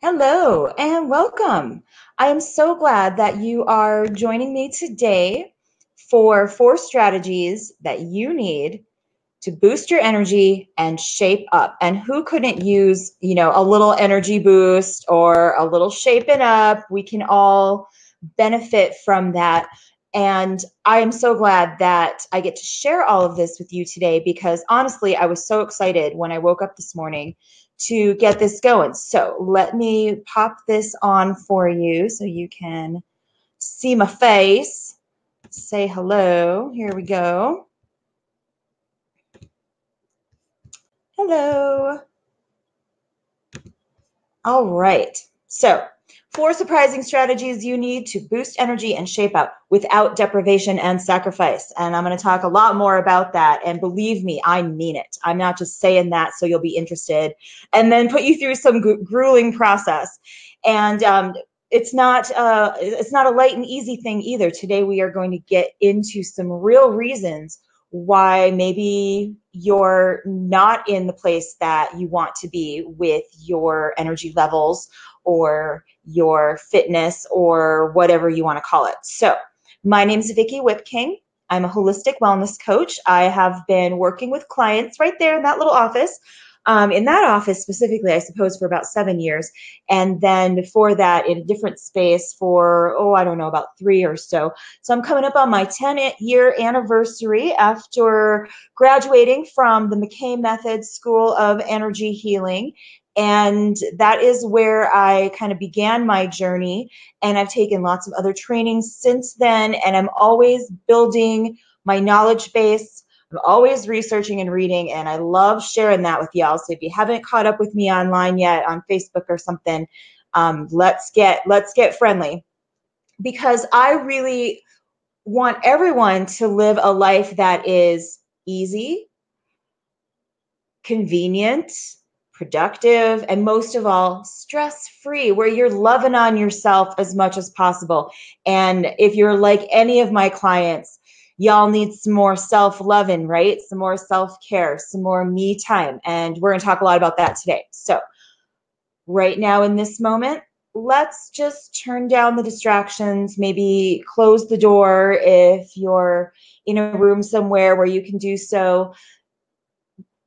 Hello and welcome. I am so glad that you are joining me today for 4 strategies that you need to boost your energy and shape up. And who couldn't use, a little energy boost or a little shaping up? We can all benefit from that. And I am so glad that I get to share all of this with you today because honestly, I was so excited when I woke up this morning to get this going. So let me pop this on for you so you can see my face, say hello. Here we go. Hello. All right. So, 4 surprising strategies you need to boost energy and shape up without deprivation and sacrifice. And I'm going to talk a lot more about that. And believe me, I mean it. I'm not just saying that so you'll be interested and then put you through some grueling process. And it's not a light and easy thing either. Today we are going to get into some real reasons why maybe you're not in the place that you want to be with your energy levels or your fitness or whatever you want to call it. So, my name is Vicki Whipking. I'm a holistic wellness coach. I have been working with clients right there in that little office. In that office specifically, I suppose, for about 7 years. And then before that, in a different space for, I don't know, about 3 or so. So I'm coming up on my 10-year anniversary after graduating from the McKay Method School of Energy Healing. And that is where I kind of began my journey. And I've taken lots of other trainings since then. And I'm always building my knowledge base. I'm always researching and reading, and I love sharing that with y'all. So if you haven't caught up with me online yet on Facebook or something, let's get friendly, because I really want everyone to live a life that is easy, convenient, productive, and most of all, stress-free, where you're loving on yourself as much as possible. And if you're like any of my clients, y'all need some more self-loving, right? Some more self-care, some more me time. And we're going to talk a lot about that today. So right now in this moment, let's just turn down the distractions, maybe close the door if you're in a room somewhere where you can do so.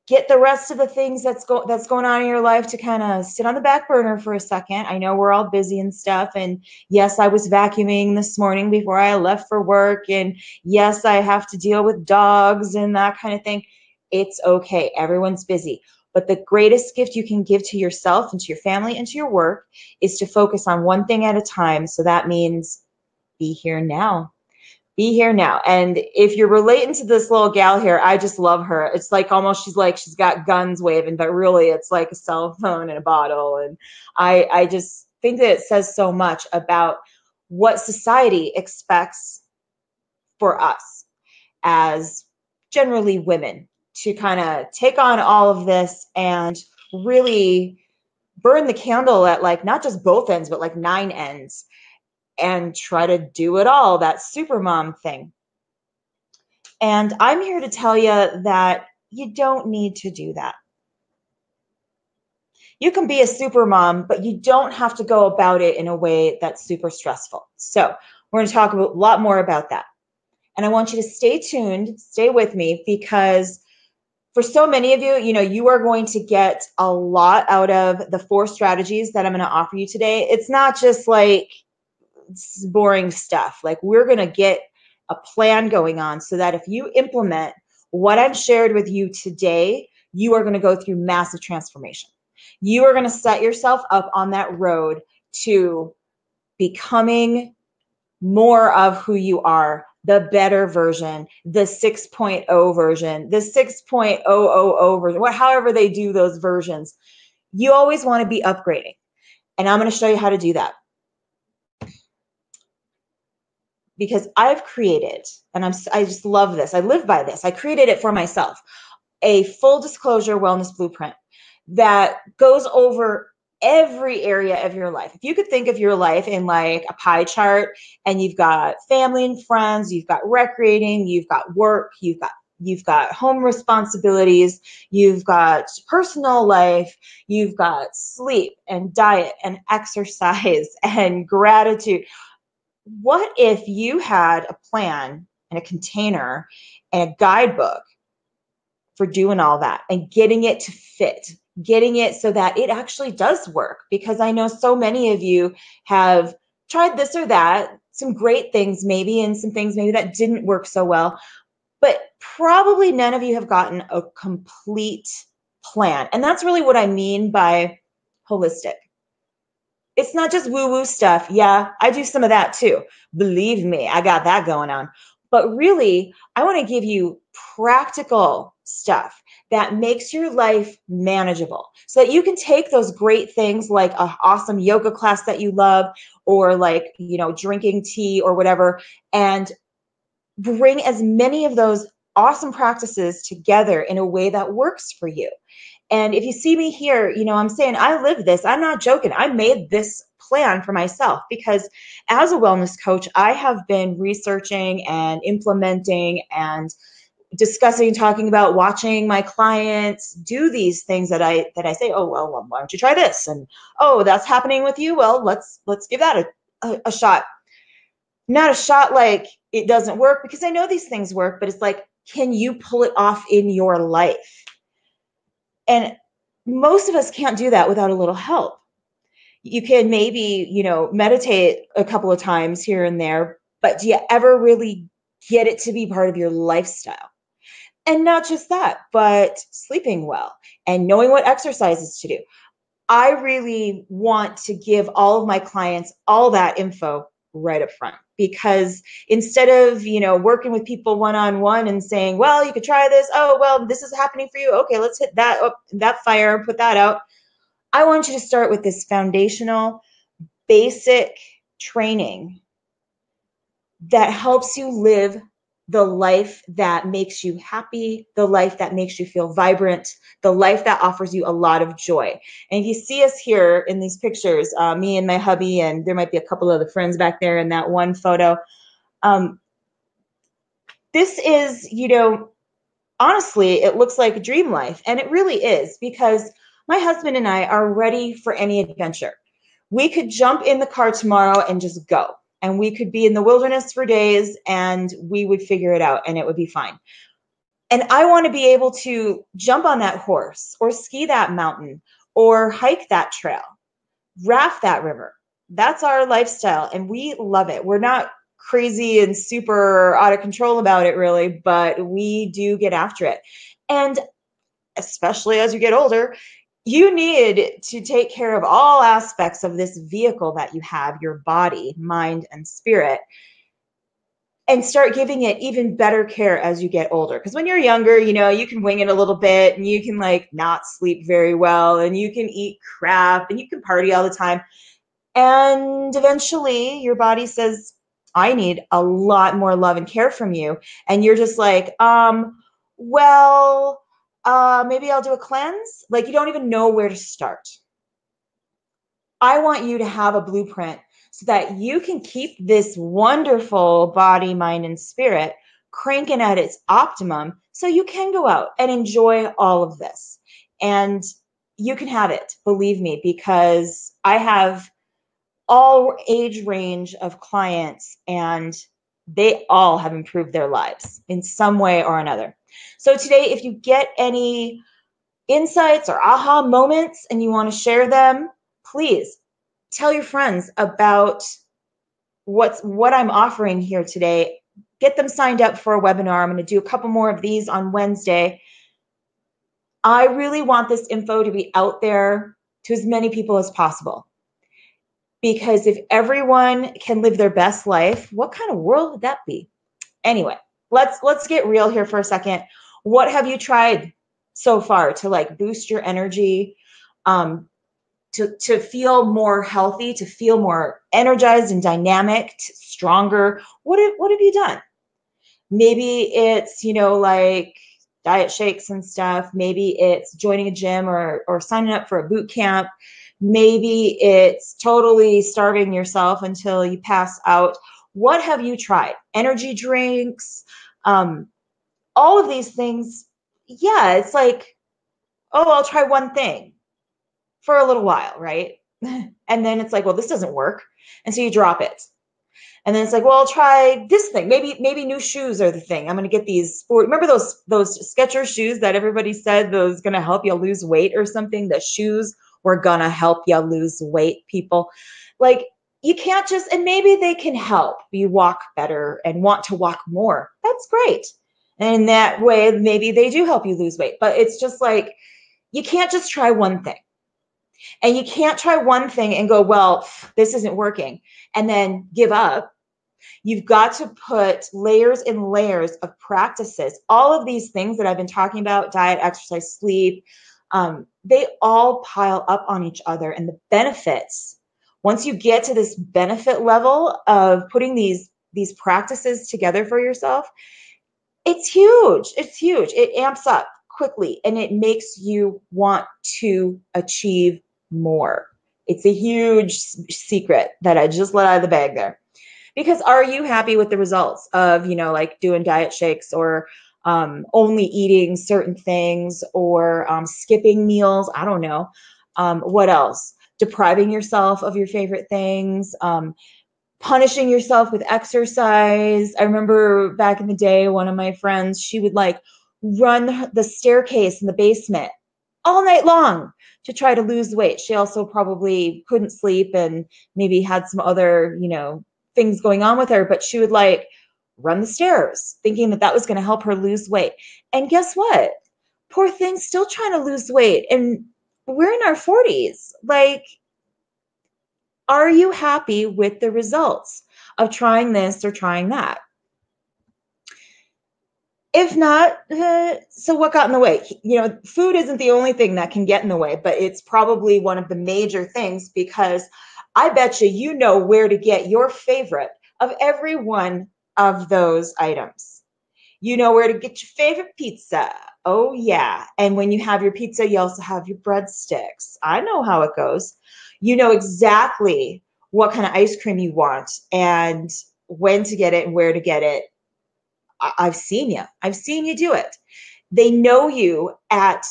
Get the rest of the things that's going on in your life to kind of sit on the back burner for a second. I know we're all busy and stuff, and yes, I was vacuuming this morning before I left for work, and yes, I have to deal with dogs and that kind of thing. It's okay. Everyone's busy. But the greatest gift you can give to yourself and to your family and to your work is to focus on one thing at a time. So that means be here now. Be here now. And if you're relating to this little gal here, I just love her. It's like almost she's got guns waving, but really it's like a cell phone in a bottle. And I just think that it says so much about what society expects for us as generally women to kind of take on all of this and really burn the candle at, like, not just both ends, but like 9 ends, and try to do it all, that super mom thing. And I'm here to tell you that you don't need to do that. You can be a super mom, but you don't have to go about it in a way that's super stressful. So we're going to talk a lot more about that. And I want you to stay tuned, stay with me, because for so many of you, you are going to get a lot out of the 4 strategies that I'm going to offer you today. It's not just like boring stuff. Like, we're going to get a plan going on so that if you implement what I've shared with you today, you are going to go through massive transformation. You are going to set yourself up on that road to becoming more of who you are, the better version, the 6.0 version, the 6.000 version, however they do those versions. You always want to be upgrading. And I'm going to show you how to do that. Because I've created, and I just love this. I live by this. I created it for myself, a full disclosure wellness blueprint that goes over every area of your life. If you could think of your life in like a pie chart, and you've got family and friends, you've got recreating, you've got work, you've got you've got home responsibilities, you've got personal life, you've got sleep and diet and exercise and gratitude. What if you had a plan and a container and a guidebook for doing all that and getting it to fit, getting it so that it actually does work? Because I know so many of you have tried this or that, some great things maybe, and some things maybe that didn't work so well, but probably none of you have gotten a complete plan. And that's really what I mean by holistic. It's not just woo-woo stuff. Yeah, I do some of that too. Believe me, I got that going on. But really, I want to give you practical stuff that makes your life manageable so that you can take those great things like an awesome yoga class that you love, or like, drinking tea or whatever, and bring as many of those awesome practices together in a way that works for you. And if you see me here, I'm saying I live this. I'm not joking. I made this plan for myself because as a wellness coach, I have been researching and implementing and discussing, talking about, watching my clients do these things that I say, oh, well, why don't you try this? And, oh, that's happening with you. Well, let's give that a shot. Not a shot like it doesn't work, because I know these things work, but it's like, can you pull it off in your life? And most of us can't do that without a little help. You can maybe, meditate a couple of times here and there, but do you ever really get it to be part of your lifestyle? And not just that, but sleeping well and knowing what exercises to do. I really want to give all of my clients all that info right up front, because instead of, working with people one-on-one and saying, well, you could try this. Oh, well, this is happening for you. Okay, let's hit that up, that fire, put that out. I want you to start with this foundational, basic training that helps you live the life that makes you happy, the life that makes you feel vibrant, the life that offers you a lot of joy. And if you see us here in these pictures, me and my hubby, and there might be a couple of the friends back there in that one photo, this is, honestly, it looks like a dream life. And it really is, because my husband and I are ready for any adventure. We could jump in the car tomorrow and just go. And we could be in the wilderness for days and we would figure it out and it would be fine. And I want to be able to jump on that horse or ski that mountain or hike that trail, raft that river. That's our lifestyle and we love it. We're not crazy and super out of control about it really, but we do get after it. And especially as you get older, you need to take care of all aspects of this vehicle that you have, your body, mind, and spirit, and start giving it even better care as you get older. Because when you're younger, you can wing it a little bit and you can not sleep very well and you can eat crap and you can party all the time. And eventually your body says, I need a lot more love and care from you. And you're just like, maybe I'll do a cleanse. Like, you don't even know where to start. I want you to have a blueprint so that you can keep this wonderful body, mind, and spirit cranking at its optimum so you can go out and enjoy all of this. And you can have it, believe me, because I have all age range of clients and they all have improved their lives in some way or another. So today, if you get any insights or aha moments and you want to share them, please tell your friends about what I'm offering here today. Get them signed up for a webinar. I'm going to do a couple more of these on Wednesday. I really want this info to be out there to as many people as possible. Because if everyone can live their best life, what kind of world would that be? Anyway, let's get real here for a second. What have you tried so far to boost your energy, to feel more healthy, to feel more energized and dynamic, stronger? What have you done? Maybe it's, diet shakes and stuff. Maybe it's joining a gym or signing up for a boot camp. Maybe it's totally starving yourself until you pass out. What have you tried? Energy drinks, all of these things, yeah, it's like, oh, I'll try one thing for a little while, right? And then it's like, well, this doesn't work. And so you drop it. And then it's like, well, I'll try this thing. Maybe new shoes are the thing. I'm going to get these sport. Remember those Skechers shoes that everybody said those going to help you lose weight or something? The shoes were going to help you lose weight, people. Like, you can't just, and maybe they can help you walk better and want to walk more. That's great. And in that way, maybe they do help you lose weight. But it's just like, you can't just try one thing. And you can't try one thing and go, well, this isn't working, and then give up. You've got to put layers and layers of practices. All of these things that I've been talking about, diet, exercise, sleep, they all pile up on each other. And the benefits, once you get to this benefit level of putting these practices together for yourself, it's huge. It's huge. It amps up quickly and it makes you want to achieve more. It's a huge secret that I just let out of the bag there. Because are you happy with the results of, like doing diet shakes or only eating certain things or skipping meals? I don't know. What else? Depriving yourself of your favorite things, punishing yourself with exercise. I remember back in the day, one of my friends, she would like run the staircase in the basement all night long to try to lose weight. She also probably couldn't sleep and maybe had some other, things going on with her, but she would like run the stairs thinking that that was going to help her lose weight. And guess what? Poor thing, still trying to lose weight. And we're in our 40s. Like, are you happy with the results of trying this or trying that? If not, so what got in the way? Food isn't the only thing that can get in the way, but it's probably one of the major things, because I bet you know where to get your favorite of every one of those items. You know where to get your favorite pizza. Oh, yeah. And when you have your pizza, you also have your breadsticks. I know how it goes. You know exactly what kind of ice cream you want and when to get it and where to get it. I've seen you. I've seen you do it. They know you at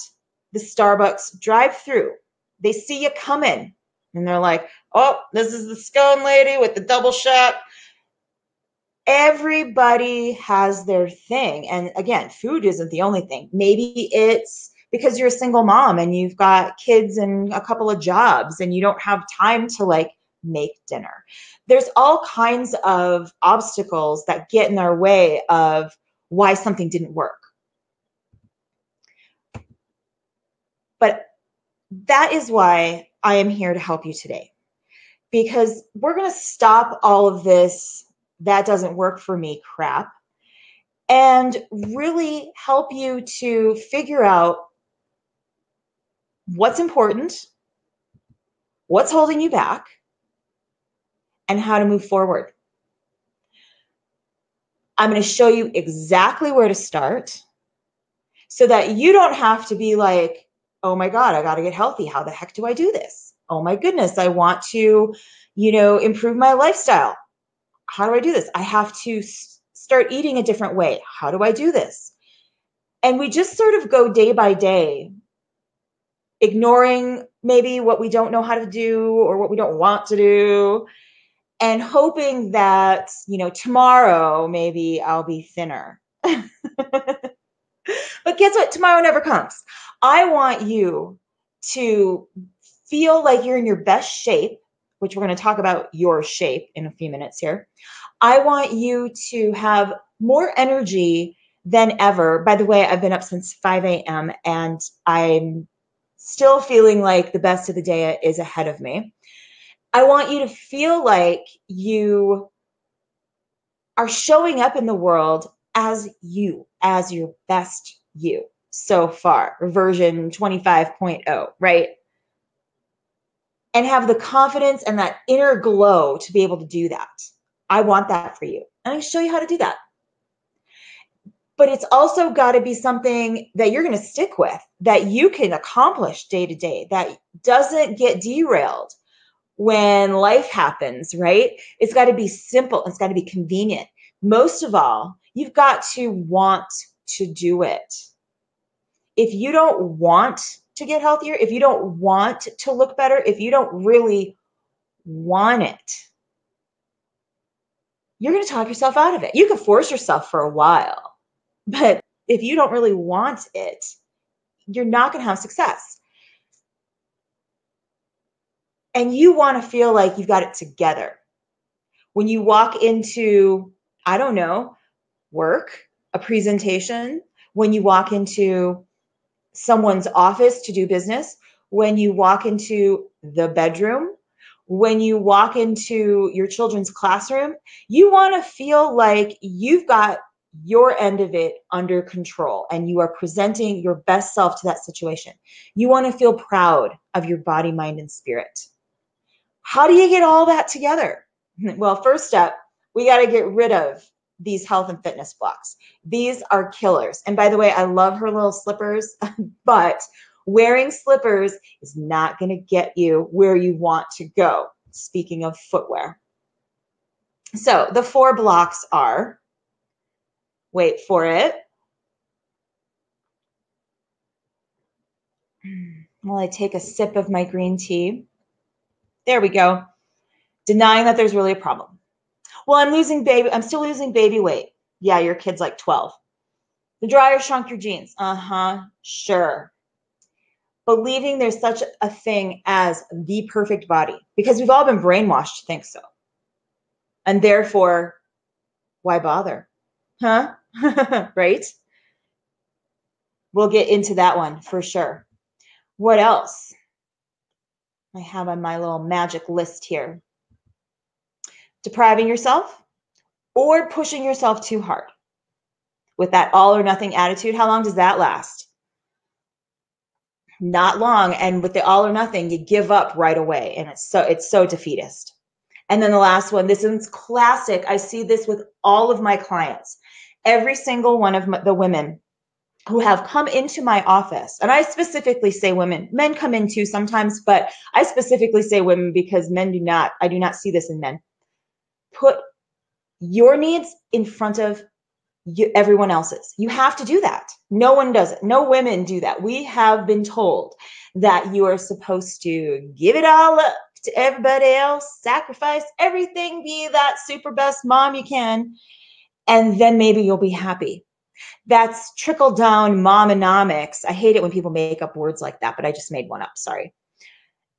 the Starbucks drive-through. They see you coming and they're like, oh, this is the scone lady with the double shot. Everybody has their thing. And again, food isn't the only thing. Maybe it's because you're a single mom and you've got kids and a couple of jobs and you don't have time to like make dinner. There's all kinds of obstacles that get in our way of why something didn't work. But that is why I am here to help you today, because we're going to stop all of this "that doesn't work for me" crap and really help you to figure out what's important, what's holding you back, and how to move forward. I'm going to show you exactly where to start so that you don't have to be like, oh my God, I got to get healthy. How the heck do I do this? Oh my goodness, I want to, improve my lifestyle. How do I do this? I have to start eating a different way. How do I do this? And we just sort of go day by day, ignoring maybe what we don't know how to do or what we don't want to do, and hoping that, tomorrow maybe I'll be thinner. But guess what? Tomorrow never comes. I want you to feel like you're in your best shape, which we're going to talk about your shape in a few minutes here. I want you to have more energy than ever. By the way, I've been up since 5 a.m. and I'm still feeling like the best of the day is ahead of me. I want you to feel like you are showing up in the world as you, as your best you so far, version 25.0, right? And have the confidence and that inner glow to be able to do that. I want that for you. And I show you how to do that. But it's also got to be something that you're going to stick with, that you can accomplish day to day, that doesn't get derailed when life happens, right? It's got to be simple. It's got to be convenient. Most of all, you've got to want to do it. If you don't want to get healthier, if you don't want to look better, if you don't really want it, you're going to talk yourself out of it. You can force yourself for a while, but if you don't really want it, you're not going to have success. And you want to feel like you've got it together. When you walk into, I don't know, work, a presentation, when you walk into someone's office to do business, when you walk into the bedroom, when you walk into your children's classroom, you want to feel like you've got your end of it under control and you are presenting your best self to that situation. You want to feel proud of your body, mind, and spirit. How do you get all that together? Well, first step, we got to get rid of these health and fitness blocks. These are killers. And by the way, I love her little slippers, but wearing slippers is not going to get you where you want to go. Speaking of footwear. So the 4 blocks are, wait for it. While I take a sip of my green tea. There we go. Denying that there's really a problem. Well, I'm still losing baby weight. Yeah, your kid's like 12. The dryer shrunk your jeans. Sure. Believing there's such a thing as the perfect body, because we've all been brainwashed to think so. And therefore, why bother? Huh? Right? We'll get into that one for sure. What else I have on my little magic list here? Depriving yourself or pushing yourself too hard. With that all or nothing attitude, how long does that last? Not long. And with the all or nothing, you give up right away. And it's so defeatist. And then the last one, this is classic. I see this with all of my clients. Every single one of the women who have come into my office, and I specifically say women, men come in too sometimes, but I specifically say women because I do not see this in men. Put your needs in front of everyone else's. You have to do that. No one does it. No women do that. We have been told that you are supposed to give it all up to everybody else, sacrifice everything, be that super best mom you can, and then maybe you'll be happy. That's trickle down momonomics. I hate it when people make up words like that, but I just made one up. Sorry.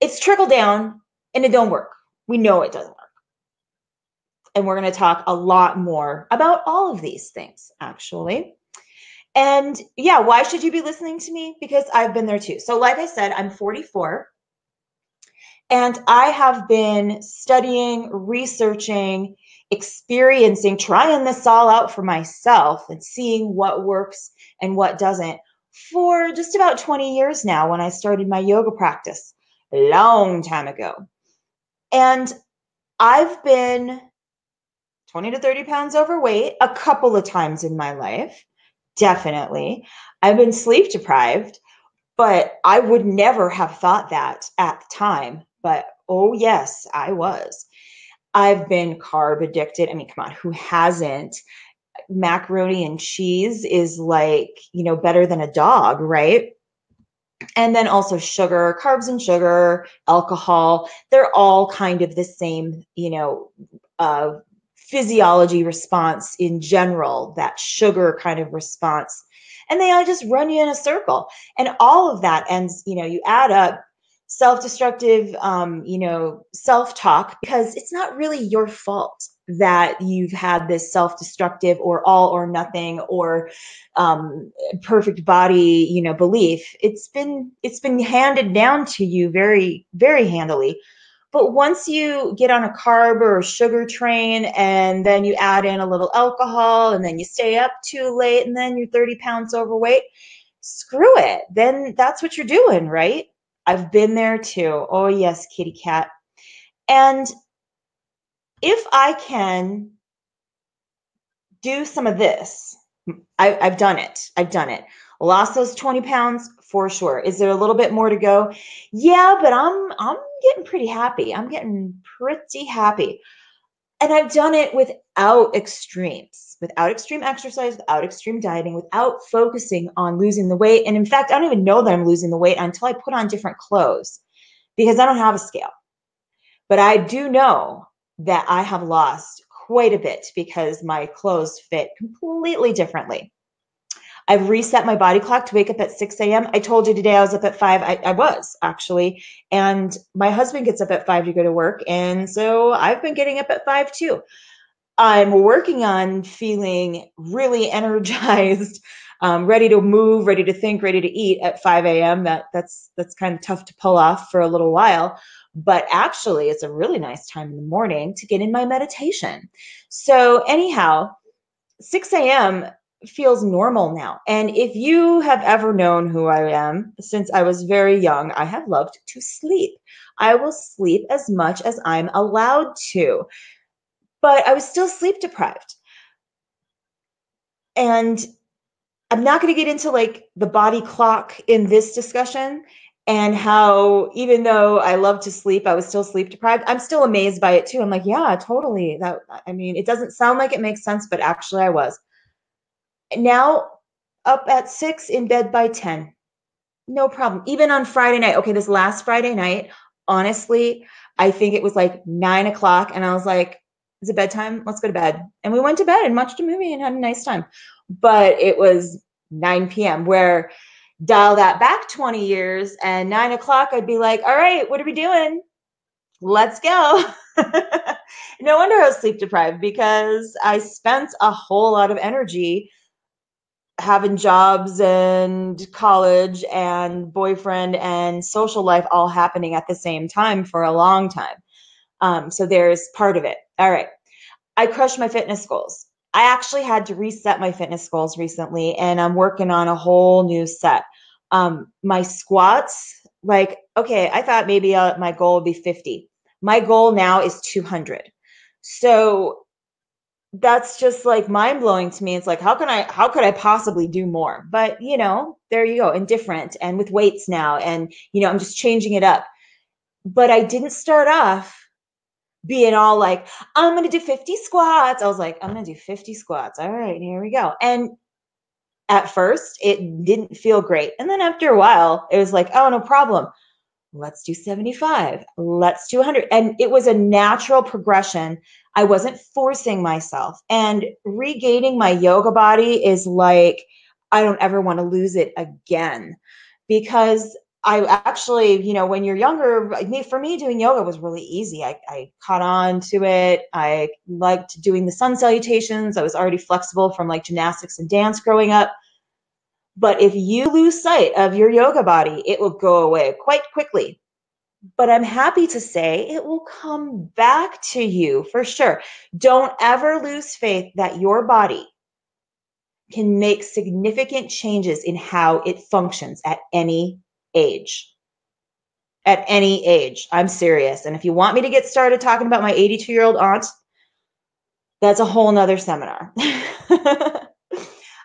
It's trickle down and it don't work. We know it doesn't work. And we're going to talk a lot more about all of these things, actually. And yeah, why should you be listening to me? Because I've been there too. So like I said, I'm 44. And I have been studying, researching, experiencing, trying this all out for myself and seeing what works and what doesn't for just about 20 years now when I started my yoga practice a long time ago. And I've been 20 to 30 pounds overweight a couple of times in my life. Definitely. I've been sleep deprived, but I would never have thought that at the time. But oh yes, I was. I've been carb addicted. I mean, come on, who hasn't? Macaroni and cheese is like, better than a dog, right? And then also sugar, carbs and sugar, alcohol, they're all kind of the same, physiology response in general, that sugar kind of response. And they all just run you in a circle. And all of that ends, you add up self-destructive, self-talk, because it's not really your fault that you've had this self-destructive or all or nothing or perfect body, belief. It's been handed down to you very, very handily. But once you get on a carb or a sugar train and then you add in a little alcohol and then you stay up too late and then you're 30 pounds overweight, screw it. Then that's what you're doing, right? I've been there too. Oh yes, kitty cat. And if I can do some of this, I've done it. I've done it. Lost those 20 pounds for sure. Is there a little bit more to go? Yeah, but I'm getting pretty happy. I'm getting pretty happy. And I've done it without extreme exercise, without extreme dieting, without focusing on losing the weight. And in fact, I don't even know that I'm losing the weight until I put on different clothes because I don't have a scale. But I do know that I have lost quite a bit because my clothes fit completely differently. I've reset my body clock to wake up at 6 a.m. I told you today I was up at 5. I was actually. And my husband gets up at 5 to go to work. And so I've been getting up at 5 too. I'm working on feeling really energized, ready to move, ready to think, ready to eat at 5 a.m. That's kind of tough to pull off for a little while. But actually, it's a really nice time in the morning to get in my meditation. So anyhow, 6 a.m. feels normal now. And if you have ever known who I am, since I was very young, I have loved to sleep. I will sleep as much as I'm allowed to. But I was still sleep deprived. And I'm not going to get into like the body clock in this discussion and how even though I love to sleep, I was still sleep deprived. I'm still amazed by it too. I'm like, yeah, totally. It doesn't sound like it makes sense, but actually I was. Now up at 6, in bed by 10. No problem. Even on Friday night. Okay, this last Friday night, honestly, I think it was like 9 o'clock. And I was like, is it bedtime? Let's go to bed. And we went to bed and watched a movie and had a nice time. But it was 9 p.m. where dial that back 20 years and 9 o'clock, I'd be like, all right, what are we doing? Let's go. No wonder I was sleep deprived because I spent a whole lot of energy having jobs and college and boyfriend and social life all happening at the same time for a long time. So there's part of it. All right. I crushed my fitness goals. I actually had to reset my fitness goals recently, and I'm working on a whole new set. My squats, like, okay, I thought maybe my goal would be 50. My goal now is 200. So that's just like mind blowing to me. It's like, how could I possibly do more? But there you go, and different and with weights now. And, I'm just changing it up. But I didn't start off being all like, I'm going to do 50 squats. I was like, I'm going to do 50 squats. All right, here we go. And at first it didn't feel great. And then after a while, it was like, oh, no problem. Let's do 75. Let's do 100. And it was a natural progression. I wasn't forcing myself. And regaining my yoga body is like, I don't ever want to lose it again. Because I actually, when you're younger, for me, doing yoga was really easy. I caught on to it. I liked doing the sun salutations. I was already flexible from like gymnastics and dance growing up. But if you lose sight of your yoga body, it will go away quite quickly. But I'm happy to say it will come back to you for sure. Don't ever lose faith that your body can make significant changes in how it functions at any age. At any age. I'm serious. And if you want me to get started talking about my 82-year-old aunt, that's a whole nother seminar.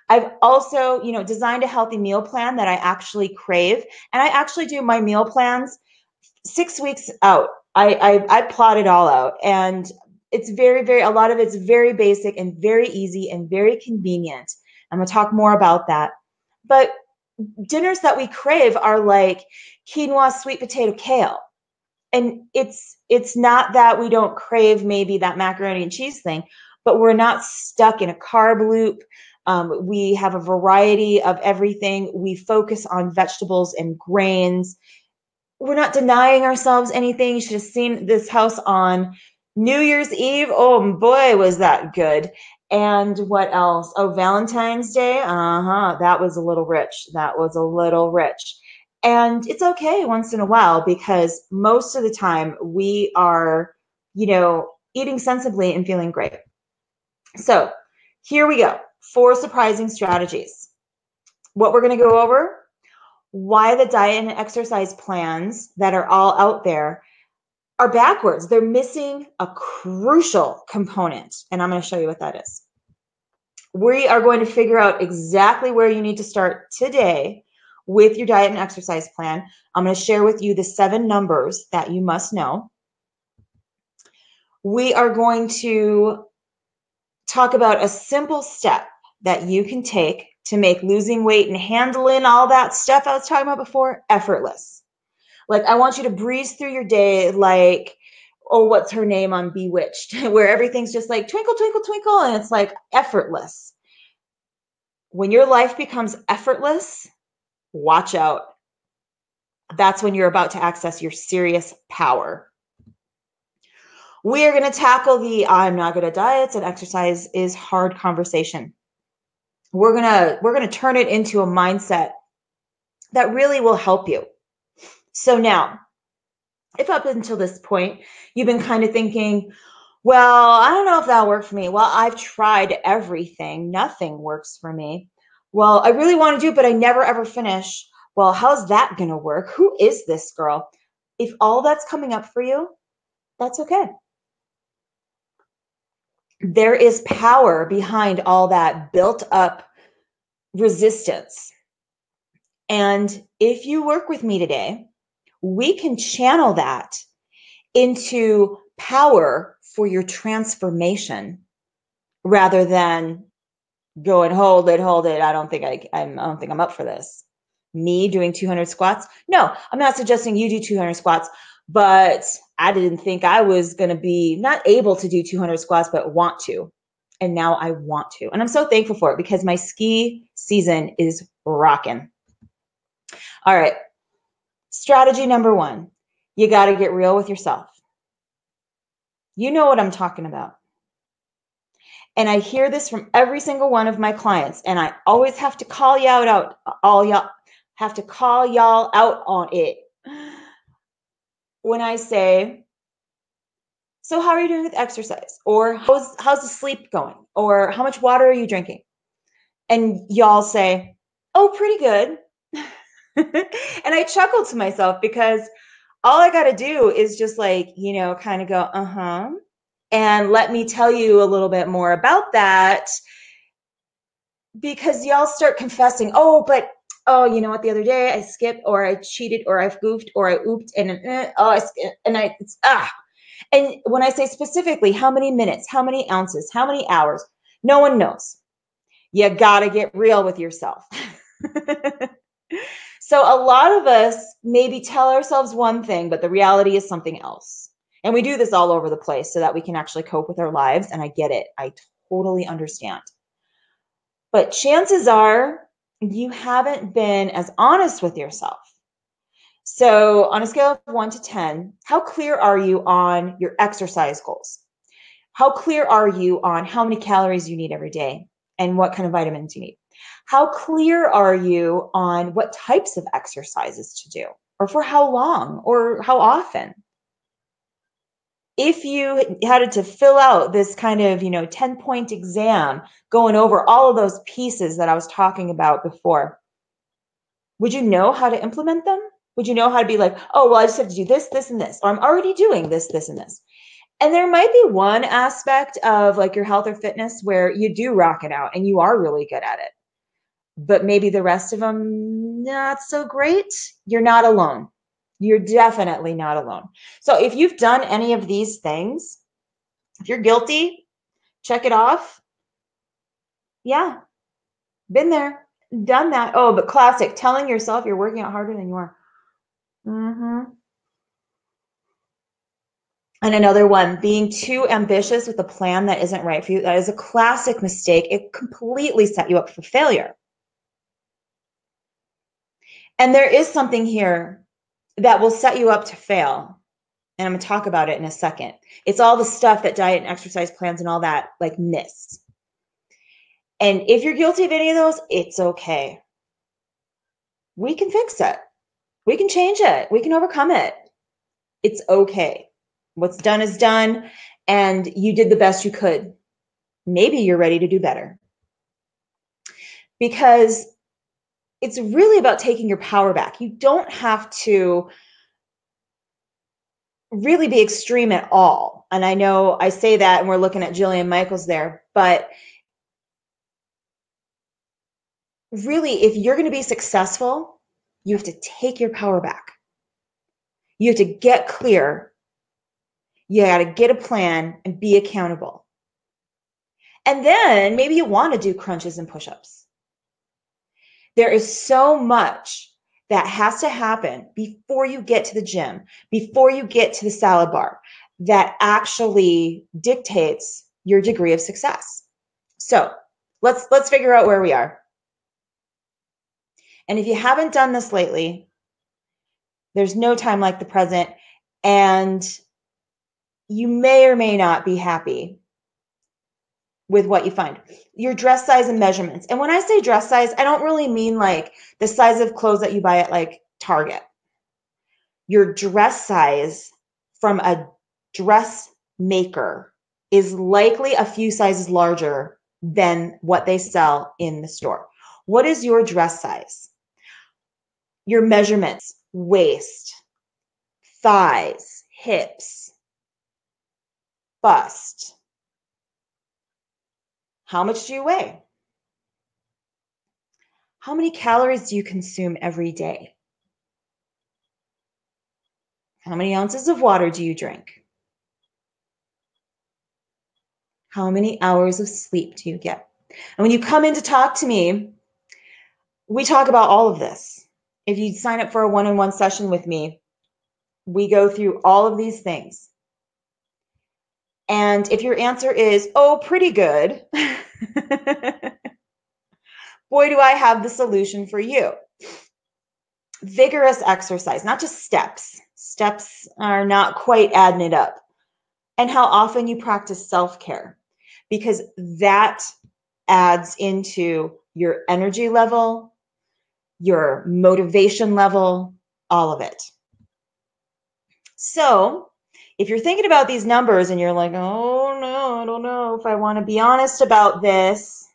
I've also, designed a healthy meal plan that I actually crave. And I actually do my meal plans 6 weeks out. I plot it all out, and it's a lot of it's very basic and very easy and very convenient. I'm going to talk more about that. But dinners that we crave are like quinoa, sweet potato, kale. And it's not that we don't crave maybe that macaroni and cheese thing, but we're not stuck in a carb loop. We have a variety of everything. We focus on vegetables and grains. We're not denying ourselves anything. You should have seen this house on New Year's Eve. Oh boy, was that good. And what else? Oh, Valentine's Day. That was a little rich. And it's okay once in a while because most of the time we are, eating sensibly and feeling great. So here we go. 4 surprising strategies. What we're going to go over: why the diet and exercise plans that are all out there are backwards. They're missing a crucial component. And I'm going to show you what that is. We are going to figure out exactly where you need to start today with your diet and exercise plan. I'm going to share with you the 7 numbers that you must know. we are going to talk about a simple step that you can take to make losing weight and handling all that stuff I was talking about before effortless. Like, I want you to breeze through your day like, oh, what's her name on Bewitched, where everything's just like twinkle, twinkle, twinkle, and it's like effortless. When your life becomes effortless, watch out. That's when you're about to access your serious power. We are going to tackle the I'm not good at diets and exercise is hard conversation. We're going to turn it into a mindset that really will help you. So now, if up until this point you've been kind of thinking, well, I don't know if that'll work for me. Well, I've tried everything. Nothing works for me. Well, I really want to do it, but I never ever finish. Well, how's that going to work? Who is this girl? If all that's coming up for you, that's okay. There is power behind all that built up resistance. And if you work with me today, we can channel that into power for your transformation rather than go and hold it. I don't think I'm up for this. Me doing 200 squats? No, I'm not suggesting you do 200 squats, but I didn't think I was going to be not able to do 200 squats, but want to. And now I want to. And I'm so thankful for it because my ski season is rocking. All right. Strategy number 1, you got to get real with yourself. You know what I'm talking about. And I hear this from every single one of my clients, and I always have to call y'all out. All y'all have to call y'all out on it. When I say, so how are you doing with exercise? Or how's the sleep going? Or how much water are you drinking? And y'all say, oh, pretty good. And I chuckle to myself because all I got to do is just like, kind of go, uh-huh. And let me tell you a little bit more about that, because y'all start confessing, oh, you know what, the other day I skipped or I cheated or I goofed or I ooped and And when I say specifically how many minutes, how many ounces, how many hours, no one knows. You got to get real with yourself. So a lot of us maybe tell ourselves one thing, but the reality is something else. And we do this all over the place so that we can actually cope with our lives. And I get it. I totally understand. But chances are you haven't been as honest with yourself. So on a scale of 1 to 10, how clear are you on your exercise goals? How clear are you on how many calories you need every day and what kind of vitamins you need? How clear are you on what types of exercises to do or for how long or how often? If you had to fill out this kind of, 10-point exam going over all of those pieces that I was talking about before, would you know how to implement them? Would you know how to be like, oh, well, I just have to do this, this, and this, or I'm already doing this, this, and this. And there might be one aspect of like your health or fitness where you do rock it out and you are really good at it. But maybe the rest of them, not so great. You're not alone. You're definitely not alone. So if you've done any of these things, if you're guilty, check it off. Yeah, been there, done that. Oh, but classic, telling yourself you're working out harder than you are. And another one, being too ambitious with a plan that isn't right for you. That is a classic mistake. It completely set you up for failure. And there is something here that will set you up to fail. And I'm going to talk about it in a second. It's all the stuff that diet and exercise plans and all that like miss. And if you're guilty of any of those, it's okay. We can fix it. We can change it. We can overcome it. It's okay. What's done is done, and you did the best you could. Maybe you're ready to do better. Because it's really about taking your power back. You don't have to really be extreme at all. And I know I say that and we're looking at Jillian Michaels there, but really, if you're going to be successful, you have to take your power back. You have to get clear. You got to get a plan and be accountable. And then maybe you want to do crunches and push-ups. There is so much that has to happen before you get to the gym, before you get to the salad bar, that actually dictates your degree of success. So let's figure out where we are. And if you haven't done this lately, there's no time like the present, and you may or may not be happy with what you find. Your dress size and measurements. And when I say dress size, I don't really mean like the size of clothes that you buy at like Target. Your dress size from a dressmaker is likely a few sizes larger than what they sell in the store. What is your dress size? Your measurements: waist, thighs, hips, bust. How much do you weigh? How many calories do you consume every day? How many ounces of water do you drink? How many hours of sleep do you get? And when you come in to talk to me, we talk about all of this. If you sign up for a one-on-one session with me, we go through all of these things. And if your answer is, oh, pretty good, boy, do I have the solution for you. Vigorous exercise, not just steps. Steps are not quite adding it up. And how often you practice self-care, because that adds into your energy level, your motivation level, all of it. So if you're thinking about these numbers and you're like, oh no, I don't know if I want to be honest about this,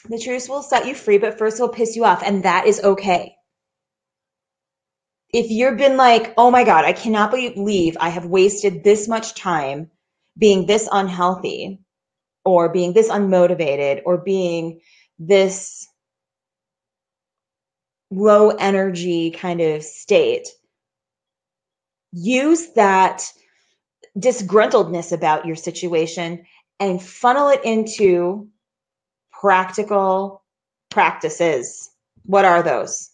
the truth will set you free, but first it will piss you off, and that is okay. If you've been like, oh my God, I cannot believe I have wasted this much time being this unhealthy, or being this unmotivated, or being this low energy kind of state, use that disgruntledness about your situation and funnel it into practical practices. What are those?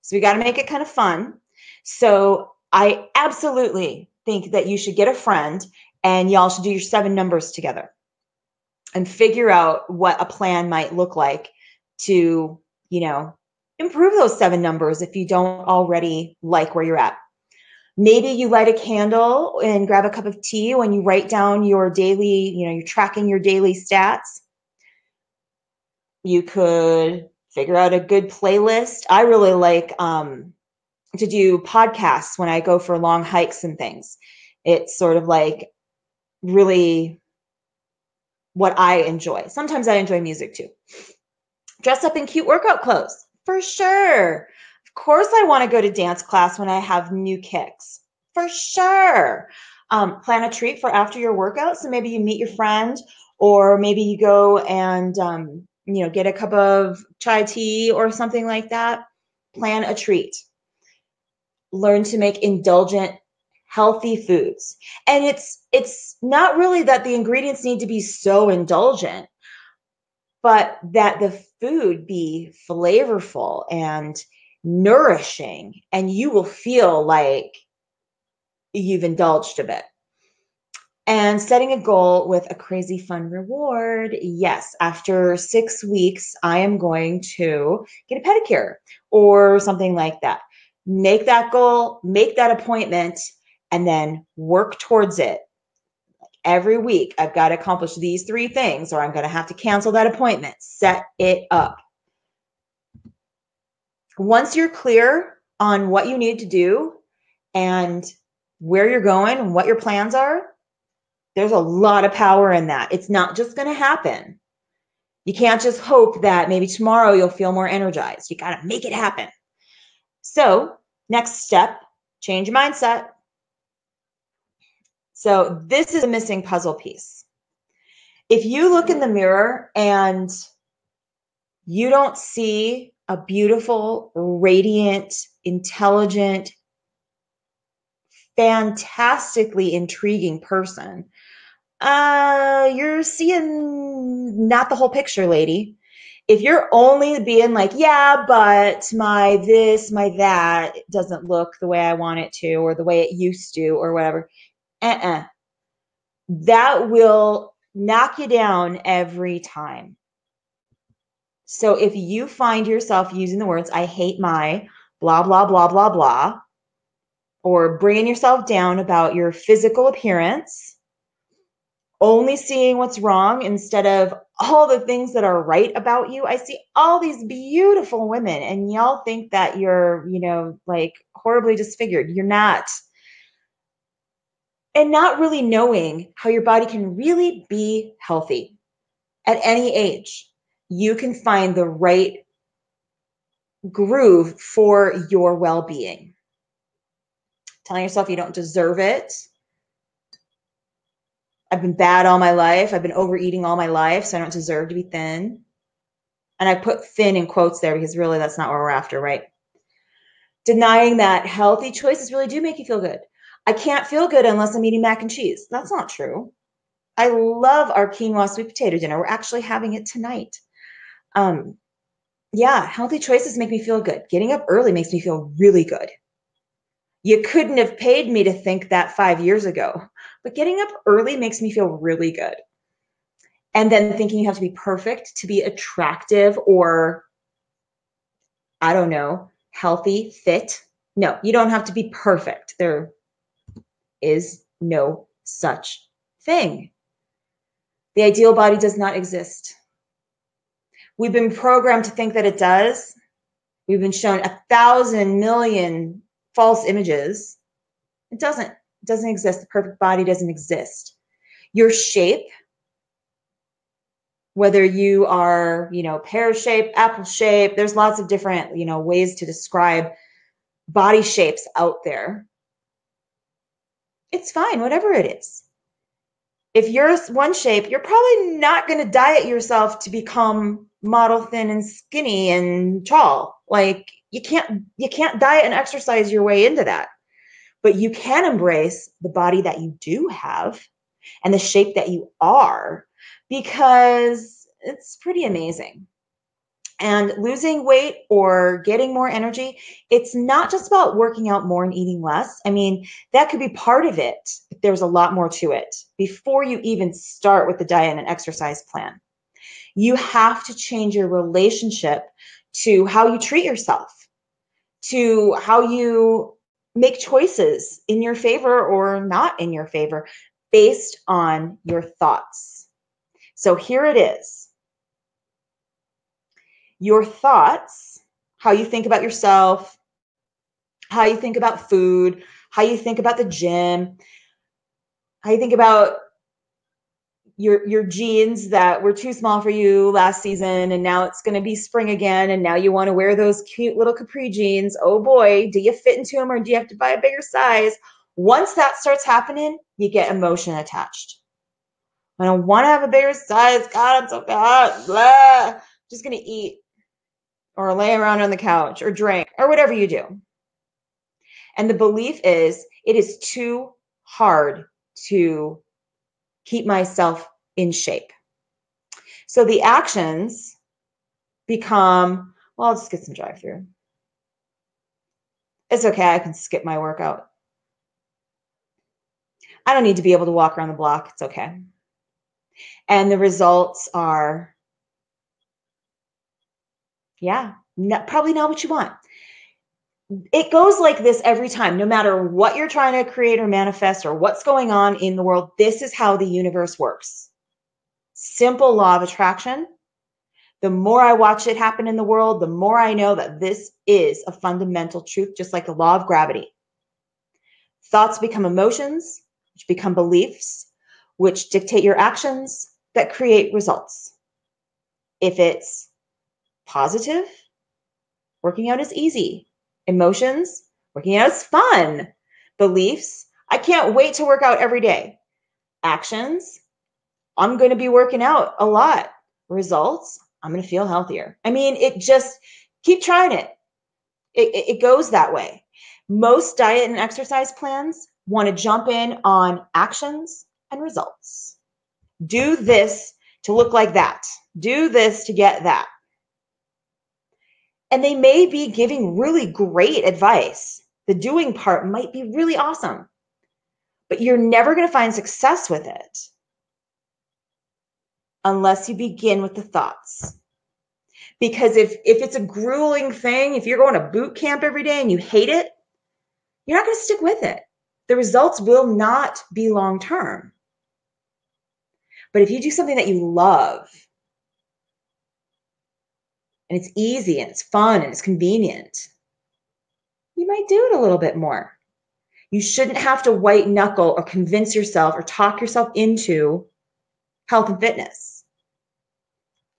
So we got to make it kind of fun. So I absolutely think that you should get a friend and y'all should do your 7 numbers together and figure out what a plan might look like to, improve those 7 numbers if you don't already like where you're at. Maybe you light a candle and grab a cup of tea when you write down your daily, you're tracking your daily stats. You could figure out a good playlist. I really like to do podcasts when I go for long hikes and things. It's sort of like really what I enjoy. Sometimes I enjoy music too. Dress up in cute workout clothes, for sure. Of course I want to go to dance class when I have new kicks, for sure. Plan a treat for after your workout. So maybe you meet your friend, or maybe you go and get a cup of chai tea or something like that. Plan a treat. Learn to make indulgent, healthy foods. And it's not really that the ingredients need to be so indulgent, but that the food be flavorful and nourishing, and you will feel like you've indulged a bit. And setting a goal with a crazy fun reward. Yes, after 6 weeks, I am going to get a pedicure or something like that. Make that goal, make that appointment, and then work towards it. Every week, I've got to accomplish these 3 things, or I'm going to have to cancel that appointment. Set it up. Once you're clear on what you need to do and where you're going and what your plans are, there's a lot of power in that. It's not just going to happen. You can't just hope that maybe tomorrow you'll feel more energized. You got to make it happen. So, next step, change your mindset. So, this is a missing puzzle piece. If you look in the mirror and you don't see a beautiful, radiant, intelligent, fantastically intriguing person, you're seeing not the whole picture, lady. If you're only being like, yeah, but my this, my that doesn't look the way I want it to, or the way it used to, or whatever, that will knock you down every time. So if you find yourself using the words, I hate my blah, blah, blah, blah, blah, or bringing yourself down about your physical appearance, only seeing what's wrong instead of all the things that are right about you. I see all these beautiful women and y'all think that you're, like horribly disfigured. You're not. And not really knowing how your body can really be healthy at any age. You can find the right groove for your well-being. Telling yourself you don't deserve it. I've been bad all my life. I've been overeating all my life, so I don't deserve to be thin. And I put thin in quotes there because really that's not what we're after, right? Denying that healthy choices really do make you feel good. I can't feel good unless I'm eating mac and cheese. That's not true. I love our quinoa sweet potato dinner. We're actually having it tonight. Yeah, healthy choices make me feel good. Getting up early makes me feel really good. You couldn't have paid me to think that 5 years ago, but getting up early makes me feel really good. And then thinking you have to be perfect to be attractive or, I don't know, healthy, fit. No, you don't have to be perfect. There is no such thing. The ideal body does not exist. We've been programmed to think that it does. We've been shown 1,000 million false images. It doesn't exist. The perfect body doesn't exist. Your shape, whether you are, pear shape, apple shape, there's lots of different, ways to describe body shapes out there. It's fine, whatever it is. If you're one shape, you're probably not going to diet yourself to become model thin and skinny and tall. Like you can't diet and exercise your way into that. But you can embrace the body that you do have and the shape that you are, because it's pretty amazing. And losing weight or getting more energy, it's not just about working out more and eating less. I mean, that could be part of it, but there's a lot more to it before you even start with the diet and exercise plan. You have to change your relationship to how you treat yourself, to how you make choices in your favor or not in your favor based on your thoughts. So here it is. Your thoughts, how you think about yourself, how you think about food, how you think about the gym, how you think about your jeans that were too small for you last season and now it's going to be spring again and now you want to wear those cute little capri jeans. Oh boy, do you fit into them or do you have to buy a bigger size? Once that starts happening, you get emotion attached. I don't want to have a bigger size. God, I'm so fat. Blah. Just going to eat or lay around on the couch or drink or whatever you do. And the belief is it is too hard to keep myself in shape. So the actions become, well, I'll just get some drive-through. It's okay, I can skip my workout. I don't need to be able to walk around the block. It's okay. And the results are, probably not what you want. It goes like this every time, no matter what you're trying to create or manifest or what's going on in the world. This is how the universe works. Simple law of attraction. The more I watch it happen in the world, the more I know that this is a fundamental truth, just like the law of gravity. Thoughts become emotions, which become beliefs, which dictate your actions that create results. If it's positive, working out is easy. Emotions, working out is fun. Beliefs, I can't wait to work out every day. Actions, I'm going to be working out a lot. Results, I'm going to feel healthier. I mean, it just, keep trying it. It goes that way. Most diet and exercise plans want to jump in on actions and results. Do this to look like that. Do this to get that. And they may be giving really great advice. The doing part might be really awesome, but you're never going to find success with it unless you begin with the thoughts. Because if it's a grueling thing, if you're going to boot camp every day and you hate it, you're not going to stick with it. The results will not be long term. But if you do something that you love, and it's easy and it's fun and it's convenient, you might do it a little bit more. You shouldn't have to white knuckle or convince yourself or talk yourself into health and fitness.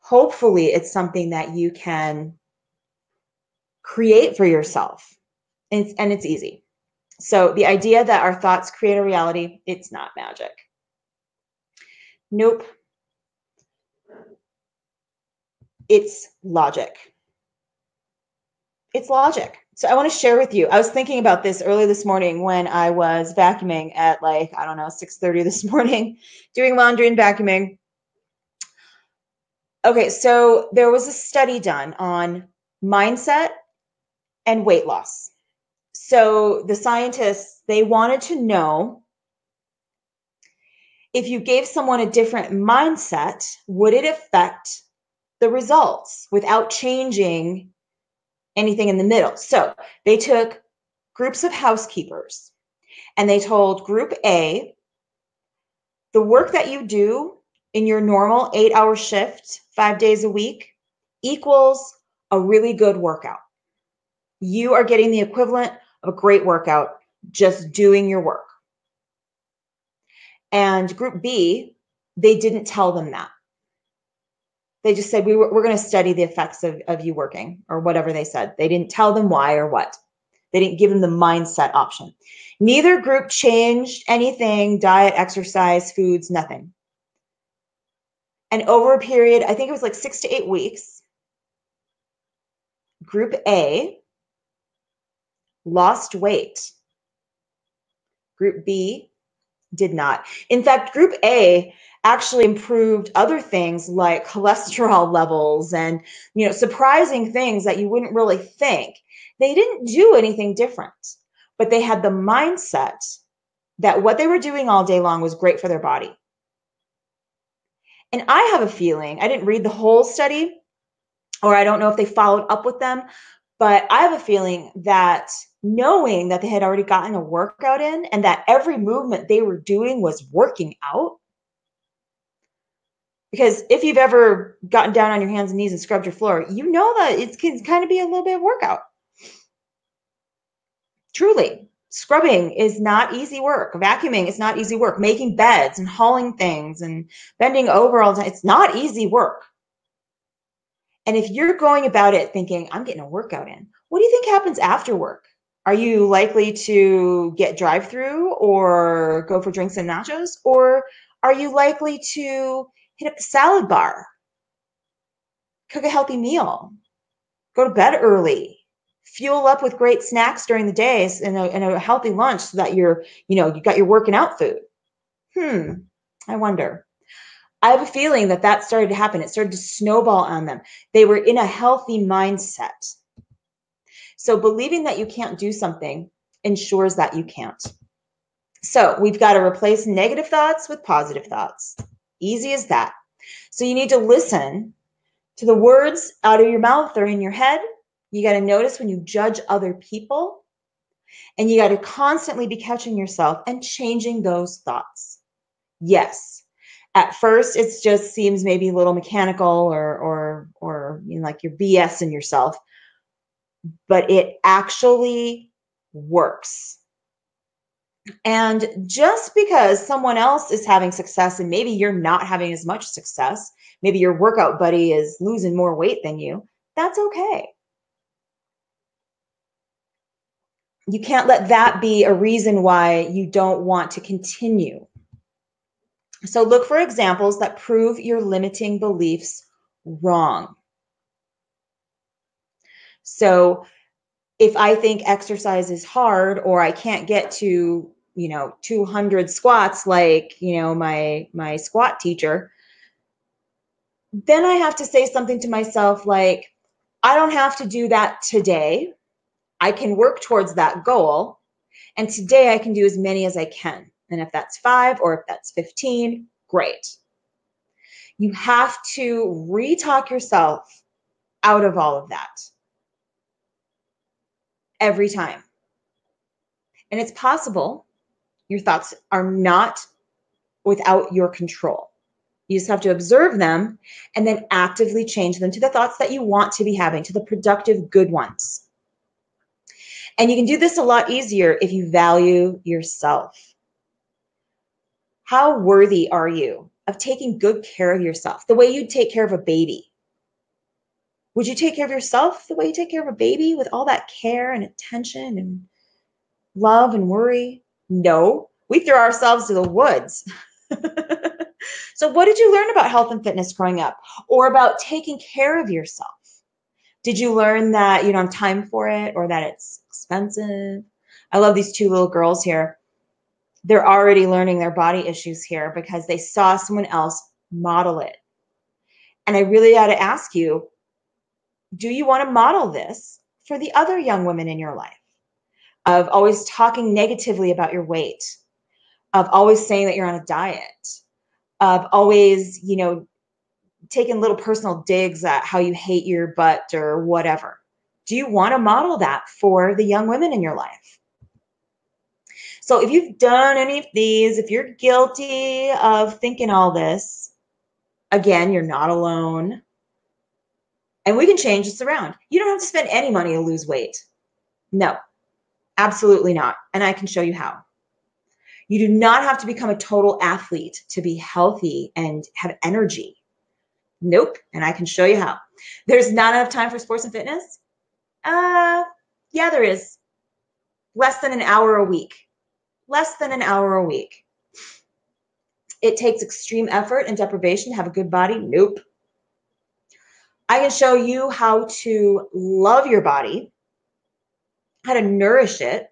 Hopefully, it's something that you can create for yourself, and it's easy. So the idea that our thoughts create a reality, it's not magic. Nope. It's logic. It's logic. So I want to share with you, I was thinking about this early this morning when I was vacuuming at 6:30 this morning, doing laundry and vacuuming. Okay, so there was a study done on mindset and weight loss. So the scientists, they wanted to know if you gave someone a different mindset, would it affect the results without changing anything in the middle? So they took groups of housekeepers and they told group A, the work that you do in your normal 8-hour shift, 5 days a week, equals a really good workout. You are getting the equivalent of a great workout just doing your work. And group B, they didn't tell them that. They just said, we're going to study the effects of you working, or whatever they said. They didn't tell them why or what. They didn't give them the mindset option. Neither group changed anything, diet, exercise, foods, nothing. And over a period, I think it was like 6 to 8 weeks, group A lost weight. Group B did not. In fact, group A actually improved other things like cholesterol levels and, surprising things that you wouldn't really think. They didn't do anything different, but they had the mindset that what they were doing all day long was great for their body. And I have a feeling, I didn't read the whole study, or I don't know if they followed up with them, but I have a feeling that knowing that they had already gotten a workout in and that every movement they were doing was working out. Because if you've ever gotten down on your hands and knees and scrubbed your floor, you know that it can kind of be a little bit of workout. Truly, scrubbing is not easy work. Vacuuming is not easy work. Making beds and hauling things and bending over all the time, it's not easy work. And if you're going about it thinking, I'm getting a workout in, what do you think happens after work? Are you likely to get drive-through or go for drinks and nachos? Or are you likely to hit up the salad bar, cook a healthy meal, go to bed early, fuel up with great snacks during the days and a healthy lunch so that you got your working out food? I wonder. I have a feeling that started to happen. It started to snowball on them. They were in a healthy mindset. So believing that you can't do something ensures that you can't. So we've got to replace negative thoughts with positive thoughts. Easy as that. So you need to listen to the words out of your mouth or in your head. You got to notice when you judge other people. And you got to constantly be catching yourself and changing those thoughts. Yes. At first, it just seems maybe a little mechanical or like you're BSing yourself, but it actually works. And just because someone else is having success and maybe you're not having as much success, maybe your workout buddy is losing more weight than you, that's okay. You can't let that be a reason why you don't want to continue. So look for examples that prove your limiting beliefs wrong. So if I think exercise is hard or I can't get to 200 squats like, my squat teacher, then I have to say something to myself like, I don't have to do that today. I can work towards that goal. And today I can do as many as I can. And if that's 5 or if that's 15, great. You have to re-talk yourself out of all of that every time. And it's possible. Your thoughts are not without your control. You just have to observe them and then actively change them to the thoughts that you want to be having, to the productive, good ones. And you can do this a lot easier if you value yourself. How worthy are you of taking good care of yourself, the way you take care of a baby? Would you take care of yourself the way you take care of a baby with all that care and attention and love and worry? No, we throw ourselves to the woods. So what did you learn about health and fitness growing up, or about taking care of yourself? Did you learn that you don't have time for it, or that it's expensive? I love these 2 little girls here. They're already learning their body issues here because they saw someone else model it. And I really got to ask you, do you want to model this for the other young women in your life? Of always talking negatively about your weight, of always saying that you're on a diet, of always, taking little personal digs at how you hate your butt or whatever. Do you want to model that for the young women in your life? So if you've done any of these, if you're guilty of thinking all this, again, you're not alone. And we can change this around. You don't have to spend any money to lose weight. No, absolutely not. And I can show you how. You do not have to become a total athlete to be healthy and have energy. Nope. And I can show you how. There's not enough time for sports and fitness? Yeah, there is. Less than an hour a week. Less than an hour a week. It takes extreme effort and deprivation to have a good body? Nope. I can show you how to love your body, how to nourish it,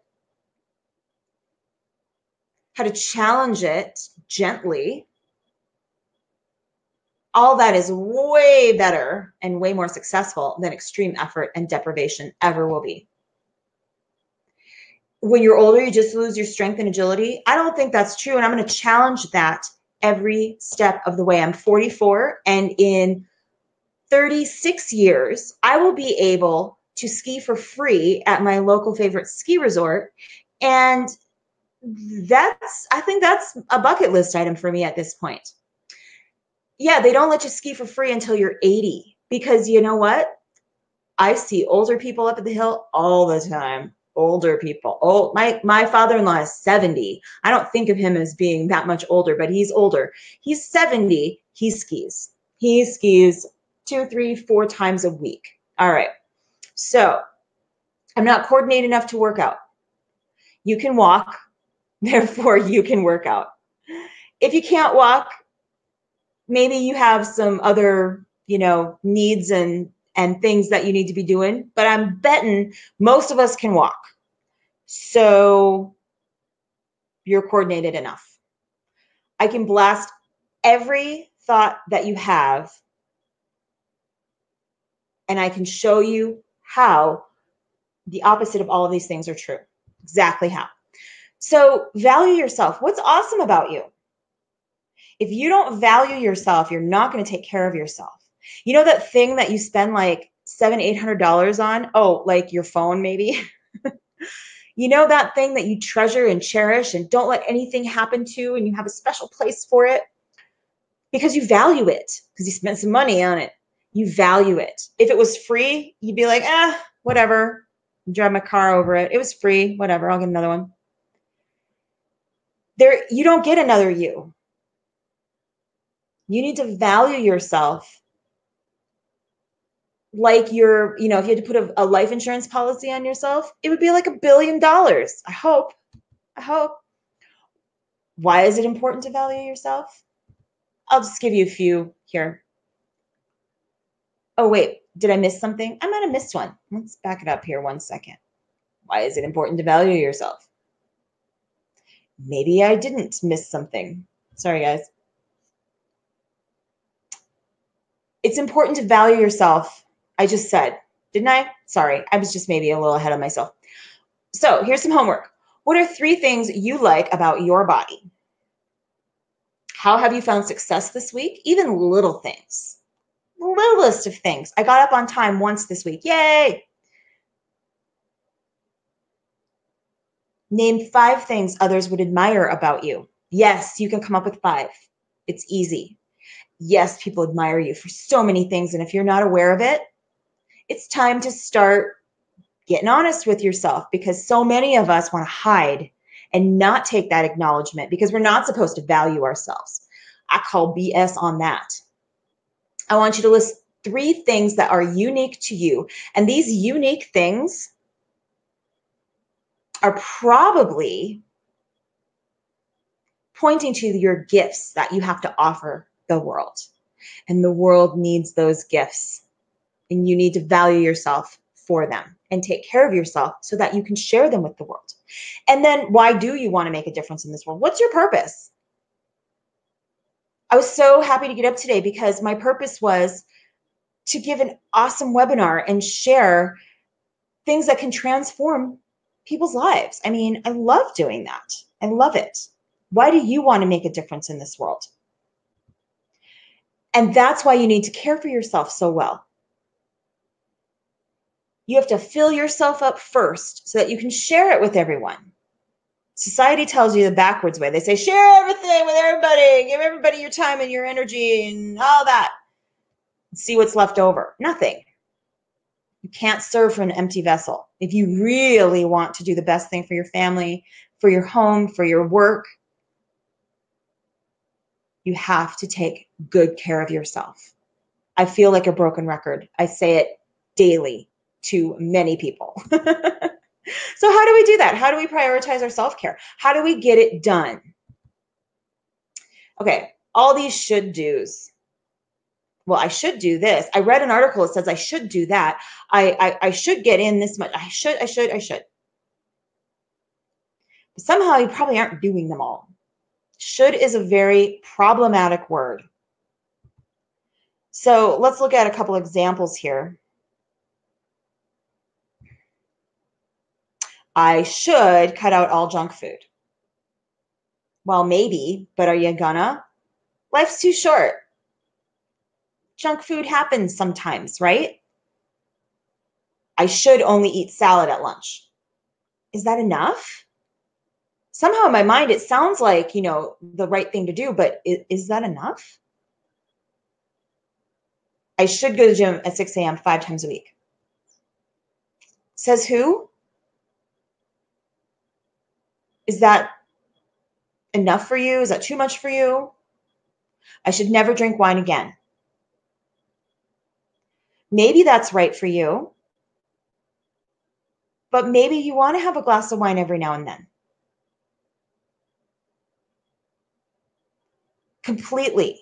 how to challenge it gently. All that is way better and way more successful than extreme effort and deprivation ever will be. When you're older, you just lose your strength and agility. I don't think that's true. And I'm going to challenge that every step of the way. I'm 44, and in 36 years, I will be able to ski for free at my local favorite ski resort. And I think that's a bucket list item for me at this point. Yeah, they don't let you ski for free until you're 80, because you know what? I see older people up at the hill all the time. Older people. Oh, my father-in-law is 70. I don't think of him as being that much older, but he's older. He's 70. He skis. He skis 2, 3, 4 times a week. All right. So I'm not coordinated enough to work out. You can walk, therefore you can work out. If you can't walk, maybe you have some other, needs and things that you need to be doing, but I'm betting most of us can walk. So you're coordinated enough. I can blast every thought that you have, and I can show you how the opposite of all of these things are true. Exactly how. So value yourself. What's awesome about you? If you don't value yourself, you're not going to take care of yourself. You know that thing that you spend like $700-800 on? Oh, like your phone maybe? You know that thing that you treasure and cherish and don't let anything happen to, and you have a special place for it? Because you value it, because you spent some money on it. You value it. If it was free, you'd be like, whatever. Drive my car over it. It was free. Whatever. I'll get another one. You don't get another you. You need to value yourself like if you had to put a life insurance policy on yourself, it would be like $1 billion. I hope. Why is it important to value yourself? I'll just give you a few here. Oh, wait, did I miss something? I might have missed one. Let's back it up here 1 second. Why is it important to value yourself? Maybe I didn't miss something. Sorry, guys. It's important to value yourself. I just said, didn't I? Sorry, I was just maybe a little ahead of myself. So here's some homework. What are 3 things you like about your body? How have you found success this week? Even little things. The littlest of things. I got up on time once this week. Yay! Name 5 things others would admire about you. Yes, you can come up with 5. It's easy. Yes, people admire you for so many things. And if you're not aware of it, it's time to start getting honest with yourself, because so many of us want to hide and not take that acknowledgement because we're not supposed to value ourselves. I call BS on that. I want you to list 3 things that are unique to you. And these unique things are probably pointing to your gifts that you have to offer the world. And the world needs those gifts. And you need to value yourself for them and take care of yourself so that you can share them with the world. And then, why do you want to make a difference in this world? What's your purpose? I was so happy to get up today because my purpose was to give an awesome webinar and share things that can transform people's lives. I mean, I love doing that. I love it. Why do you want to make a difference in this world? And that's why you need to care for yourself so well. You have to fill yourself up first so that you can share it with everyone. Society tells you the backwards way. They say, share everything with everybody. Give everybody your time and your energy and all that. See what's left over. Nothing. You can't serve from an empty vessel. If you really want to do the best thing for your family, for your home, for your work, you have to take good care of yourself. I feel like a broken record. I say it daily to many people. So how do we do that? How do we prioritize our self-care? How do we get it done? Okay, all these should do's. Well, I should do this. I read an article that says I should do that. I should get in this much. I should. But somehow you probably aren't doing them all. Should is a very problematic word. So let's look at a couple examples here. I should cut out all junk food. Well, maybe, but are you gonna? Life's too short. Junk food happens sometimes, right? I should only eat salad at lunch. Is that enough? Somehow in my mind, it sounds like, the right thing to do, but is that enough? I should go to the gym at 6 a.m. 5 times a week. Says who? Is that enough for you? Is that too much for you? I should never drink wine again. Maybe that's right for you, but maybe you want to have a glass of wine every now and then. Completely,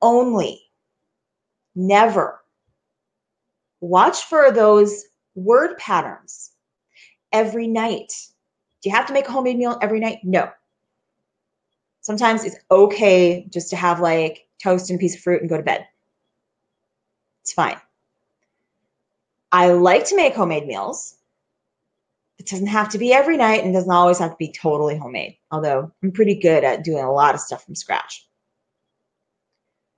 only, never. Watch for those word patterns every night. Do you have to make a homemade meal every night? No. Sometimes it's okay just to have like toast and a piece of fruit and go to bed. It's fine. I like to make homemade meals. It doesn't have to be every night and doesn't always have to be totally homemade, although I'm pretty good at doing a lot of stuff from scratch.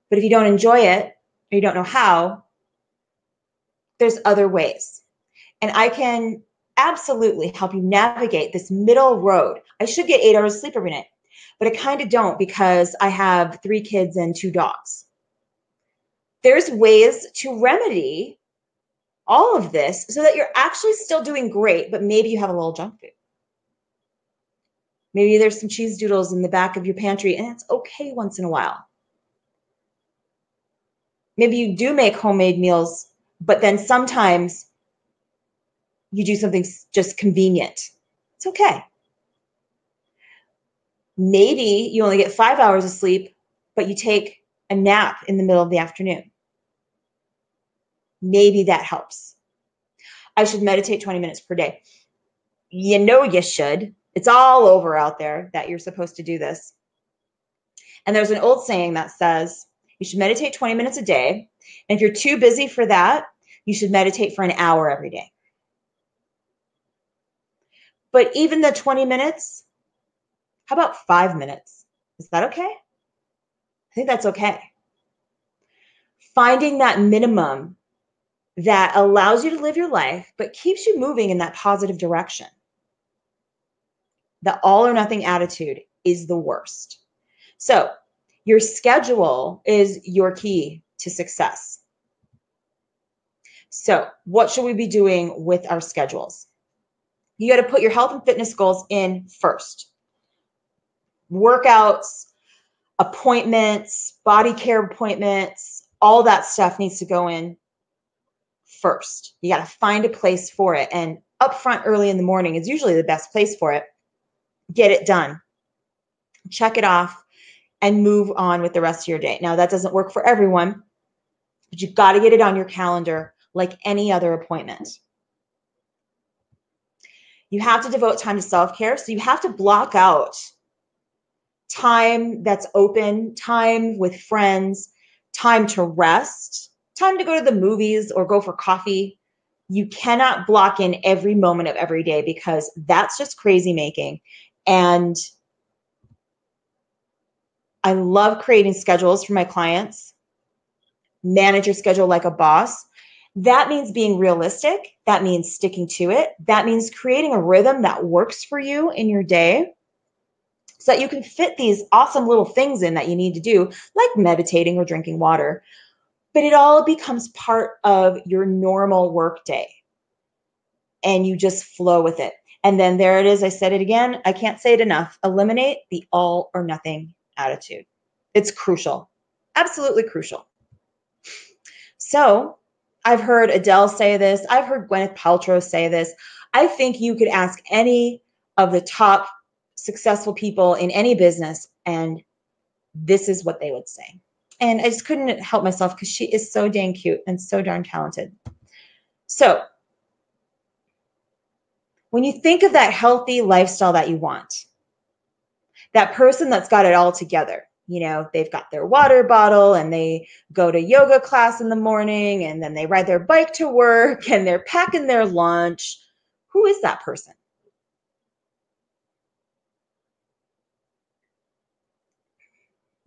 But if you don't enjoy it or you don't know how, there's other ways. And I can absolutely help you navigate this middle road. I should get 8 hours of sleep every night, but I kind of don't because I have 3 kids and 2 dogs. There's ways to remedy all of this so that you're actually still doing great, but maybe you have a little junk food. Maybe there's some cheese doodles in the back of your pantry, and it's okay once in a while. Maybe you do make homemade meals, but then sometimes you do something just convenient. It's okay. Maybe you only get 5 hours of sleep, but you take a nap in the middle of the afternoon. Maybe that helps. I should meditate 20 minutes per day. You know you should. It's all over out there that you're supposed to do this. And there's an old saying that says you should meditate 20 minutes a day. And if you're too busy for that, you should meditate for an hour every day. But even the 20 minutes, how about 5 minutes? Is that okay? I think that's okay. Finding that minimum that allows you to live your life, but keeps you moving in that positive direction. The all or nothing attitude is the worst. So your schedule is your key to success. So what should we be doing with our schedules? You got to put your health and fitness goals in first. Workouts, appointments, body care appointments, all that stuff needs to go in first. You got to find a place for it. And upfront early in the morning is usually the best place for it. Get it done. Check it off and move on with the rest of your day. Now, that doesn't work for everyone, but you've got to get it on your calendar like any other appointment. You have to devote time to self-care. So you have to block out time that's open, time with friends, time to rest, time to go to the movies or go for coffee. You cannot block in every moment of every day because that's just crazy making. And I love creating schedules for my clients. Manage your schedule like a boss. That means being realistic. That means sticking to it. That means creating a rhythm that works for you in your day so that you can fit these awesome little things in that you need to do, like meditating or drinking water. But it all becomes part of your normal work day. And you just flow with it. And then there it is. I said it again. I can't say it enough. Eliminate the all or nothing attitude. It's crucial. Absolutely crucial. So I've heard Adele say this. I've heard Gwyneth Paltrow say this. I think you could ask any of the top successful people in any business, and this is what they would say. And I just couldn't help myself because she is so dang cute and so darn talented. So when you think of that healthy lifestyle that you want, that person that's got it all together, you know, they've got their water bottle and they go to yoga class in the morning and then they ride their bike to work and they're packing their lunch. Who is that person?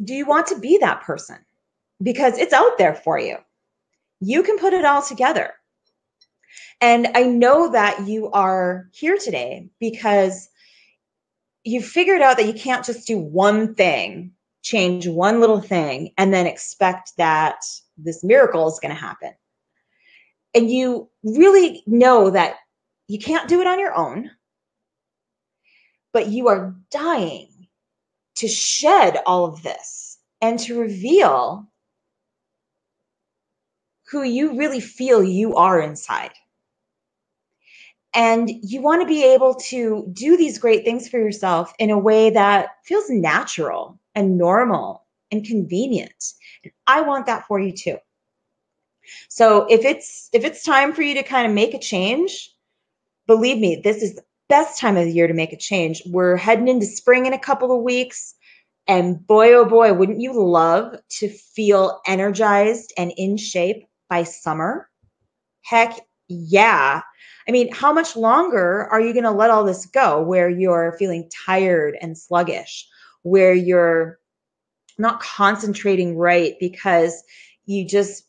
Do you want to be that person? Because it's out there for you. You can put it all together. And I know that you are here today because you figured out that you can't just do one thing, change one little thing, and then expect that this miracle is going to happen. And you really know that you can't do it on your own, but you are dying to shed all of this and to reveal who you really feel you are inside. And you want to be able to do these great things for yourself in a way that feels natural and normal and convenient. And I want that for you too. So if it's time for you to kind of make a change, believe me, this is the best time of the year to make a change. We're heading into spring in a couple of weeks. And boy, oh boy, wouldn't you love to feel energized and in shape by summer? Heck yeah. I mean, how much longer are you going to let all this go where you're feeling tired and sluggish, where you're not concentrating right because you just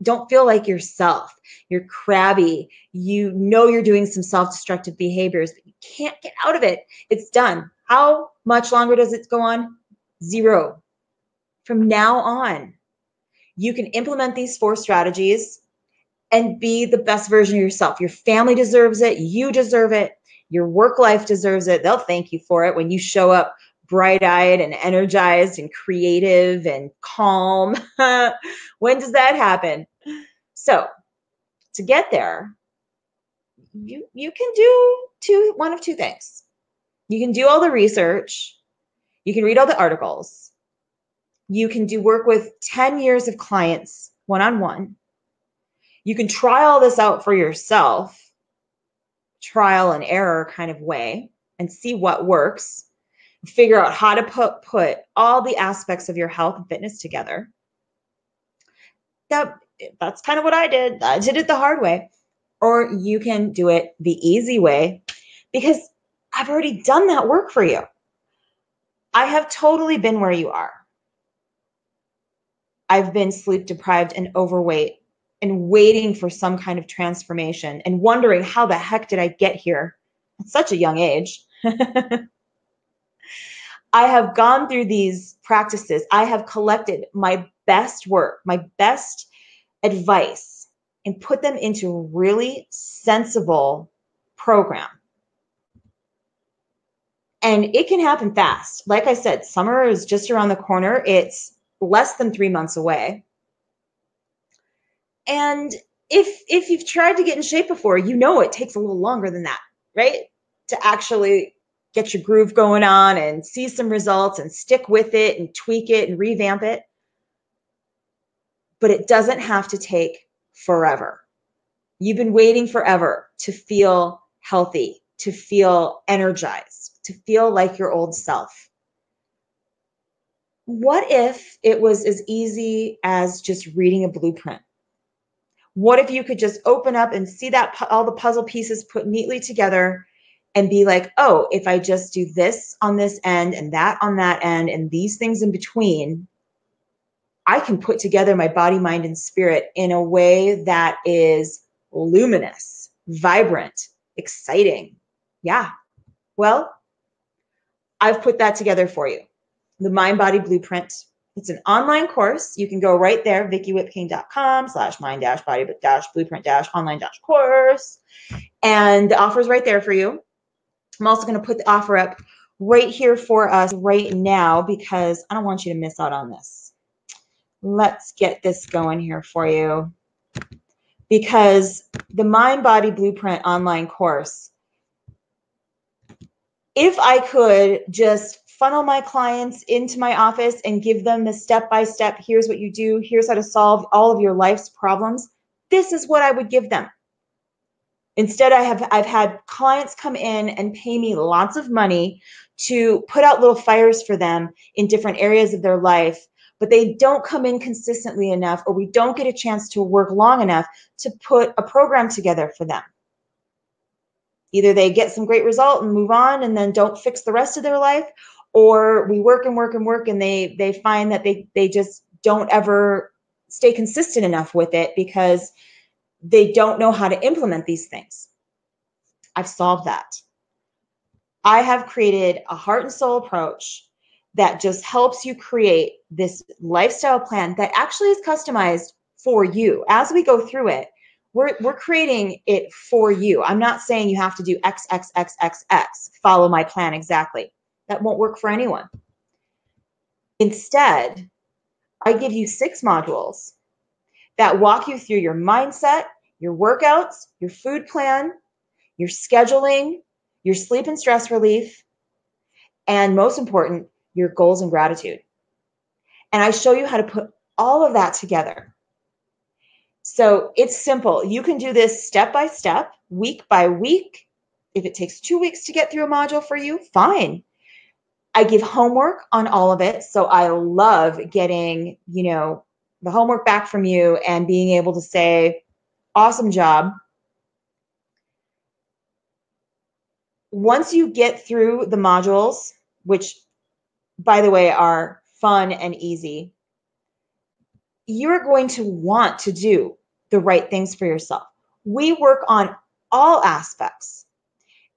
don't feel like yourself? You're crabby. You know you're doing some self-destructive behaviors, but you can't get out of it. It's done. How much longer does it go on? 0. From now on, you can implement these 4 strategies and be the best version of yourself. Your family deserves it. You deserve it. Your work life deserves it. They'll thank you for it when you show up bright-eyed and energized and creative and calm. When does that happen? So to get there, you can do one of 2 things. You can do all the research. You can read all the articles. You can do work with 10 years of clients one-on-one. You can try all this out for yourself, trial and error kind of way, and see what works, figure out how to put all the aspects of your health and fitness together. That's kind of what I did. I did it the hard way. Or you can do it the easy way, because I've already done that work for you. I have totally been where you are. I've been sleep deprived and overweight and waiting for some kind of transformation and wondering, how the heck did I get here at such a young age? I have gone through these practices. I have collected my best work, my best advice, and put them into a really sensible program. And it can happen fast. Like I said, summer is just around the corner. It's less than 3 months away. And if you've tried to get in shape before, you know it takes a little longer than that, right? To actually get your groove going on and see some results and stick with it and tweak it and revamp it. But it doesn't have to take forever. You've been waiting forever to feel healthy, to feel energized, to feel like your old self. What if it was as easy as just reading a blueprint? What if you could just open up and see that all the puzzle pieces put neatly together and be like, oh, if I just do this on this end and that on that end and these things in between, I can put together my body, mind, and spirit in a way that is luminous, vibrant, exciting. Yeah. Well, I've put that together for you. The Mind Body Blueprint. It's an online course. You can go right there, VickiWhipking.com/mind-body-blueprint-online-course. And the offer is right there for you. I'm also going to put the offer up right here for us right now because I don't want you to miss out on this. Let's get this going here for you. Because the Mind Body Blueprint online course, if I could just funnel my clients into my office and give them the step-by-step, here's what you do, here's how to solve all of your life's problems, this is what I would give them. Instead, I've had clients come in and pay me lots of money to put out little fires for them in different areas of their life, but they don't come in consistently enough, or we don't get a chance to work long enough to put a program together for them. Either they get some great result and move on and then don't fix the rest of their life, or we work and work and work and they find that they just don't ever stay consistent enough with it because they don't know how to implement these things. I've solved that. I have created a heart and soul approach that just helps you create this lifestyle plan that actually is customized for you. As we go through it, we're creating it for you. I'm not saying you have to do X, X, X, X, X, follow my plan exactly. That won't work for anyone. Instead, I give you 6 modules that walk you through your mindset, your workouts, your food plan, your scheduling, your sleep and stress relief, and most important, your goals and gratitude. And I show you how to put all of that together. So it's simple. You can do this step by step, week by week. If it takes 2 weeks to get through a module for you, fine. I give homework on all of it. So I love getting, the homework back from you and being able to say, awesome job. Once you get through the modules, which, by the way, are fun and easy, you're going to want to do the right things for yourself. We work on all aspects,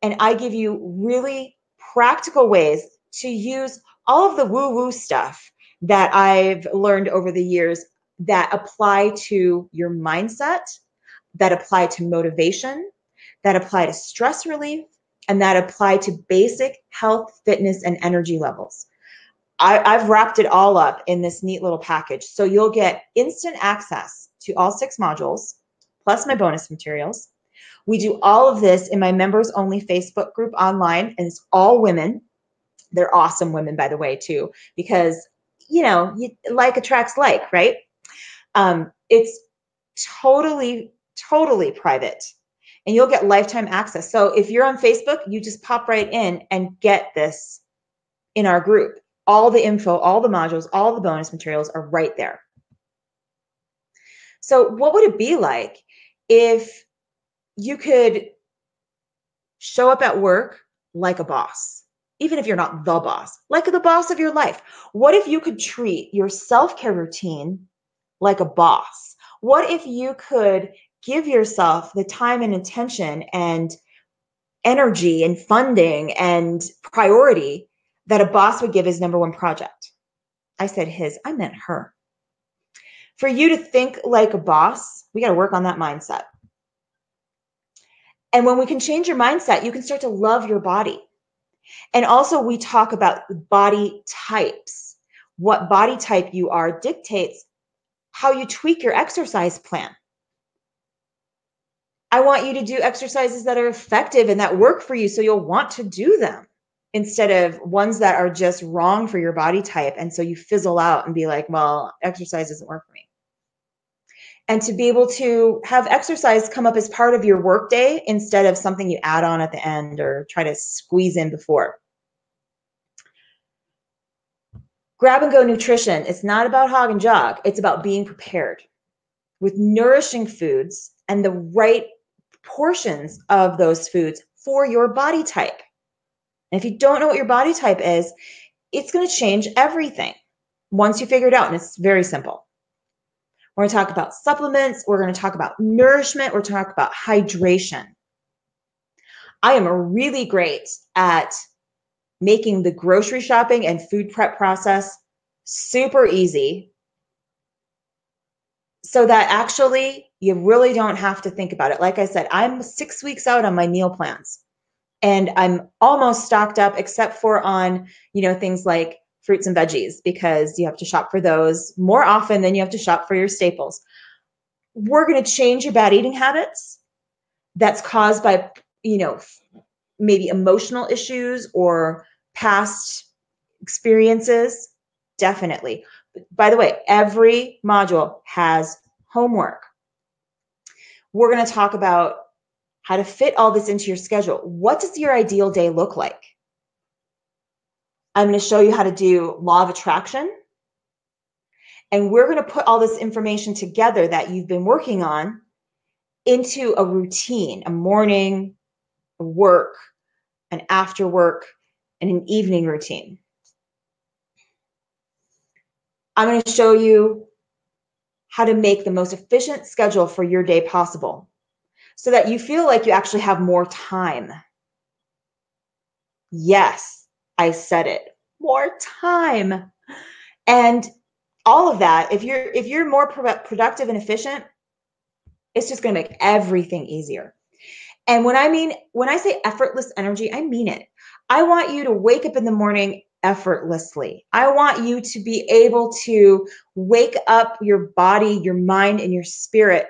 and I give you really practical ways to use all of the woo-woo stuff that I've learned over the years that apply to your mindset, that apply to motivation, that apply to stress relief, and that apply to basic health, fitness, and energy levels. I've wrapped it all up in this neat little package. So you'll get instant access to all 6 modules, plus my bonus materials. We do all of this in my members only Facebook group online, and it's all women. They're awesome women, by the way, too, because, like attracts like, right? It's totally private. and you'll get lifetime access. So if you're on Facebook, you just pop right in and get this in our group. All the info, all the modules, all the bonus materials are right there. So what would it be like if you could show up at work like a boss, even if you're not the boss, like the boss of your life? What if you could treat your self-care routine like a boss? What if you could give yourself the time and attention and energy and funding and priority that a boss would give his number one project? I said his, I meant her. For you to think like a boss, we got to work on that mindset. And when we can change your mindset, you can start to love your body. And also, we talk about body types. What body type you are dictates how you tweak your exercise plan. I want you to do exercises that are effective and that work for you so you'll want to do them, instead of ones that are just wrong for your body type. And so you fizzle out and be like, well, exercise doesn't work for me. And to be able to have exercise come up as part of your workday instead of something you add on at the end or try to squeeze in before. Grab and go nutrition. It's not about hog and jog. It's about being prepared with nourishing foods and the right portions of those foods for your body type. And if you don't know what your body type is, it's going to change everything once you figure it out. And it's very simple. We're going to talk about supplements. We're going to talk about nourishment. We're going to talk about hydration. I am really great at making the grocery shopping and food prep process super easy, so that actually you really don't have to think about it. Like I said, I'm 6 weeks out on my meal plans, and I'm almost stocked up except for on, things like fruits and veggies, because you have to shop for those more often than you have to shop for your staples. We're going to change your bad eating habits that's caused by, maybe emotional issues or past experiences. Definitely. By the way, every module has homework. We're going to talk about how to fit all this into your schedule. What does your ideal day look like? I'm going to show you how to do law of attraction. And we're going to put all this information together that you've been working on into a routine, a morning, a work, an after work, and an evening routine. I'm going to show you how to make the most efficient schedule for your day possible so that you feel like you actually have more time. Yes, I said it, more time. And all of that, if you're more productive and efficient, it's just going to make everything easier. And when I say effortless energy, I mean it. I want you to wake up in the morning effortlessly. I want you to be able to wake up your body, your mind, and your spirit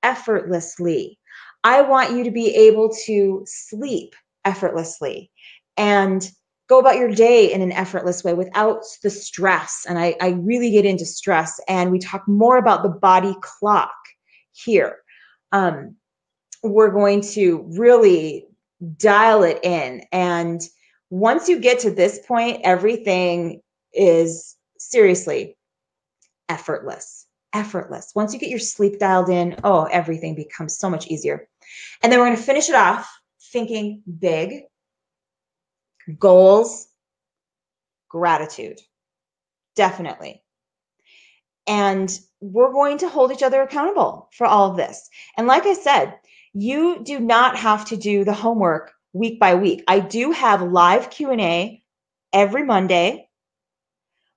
effortlessly. I want you to be able to sleep effortlessly and go about your day in an effortless way without the stress. And I really get into stress, and we talk more about the body clock here. We're going to really dial it in. And once you get to this point, everything is seriously effortless. Effortless. Once you get your sleep dialed in, everything becomes so much easier. And then we're going to finish it off thinking big, goals, gratitude. Definitely. And we're going to hold each other accountable for all of this. And like I said, you do not have to do the homework week by week. I do have live Q&A every Monday,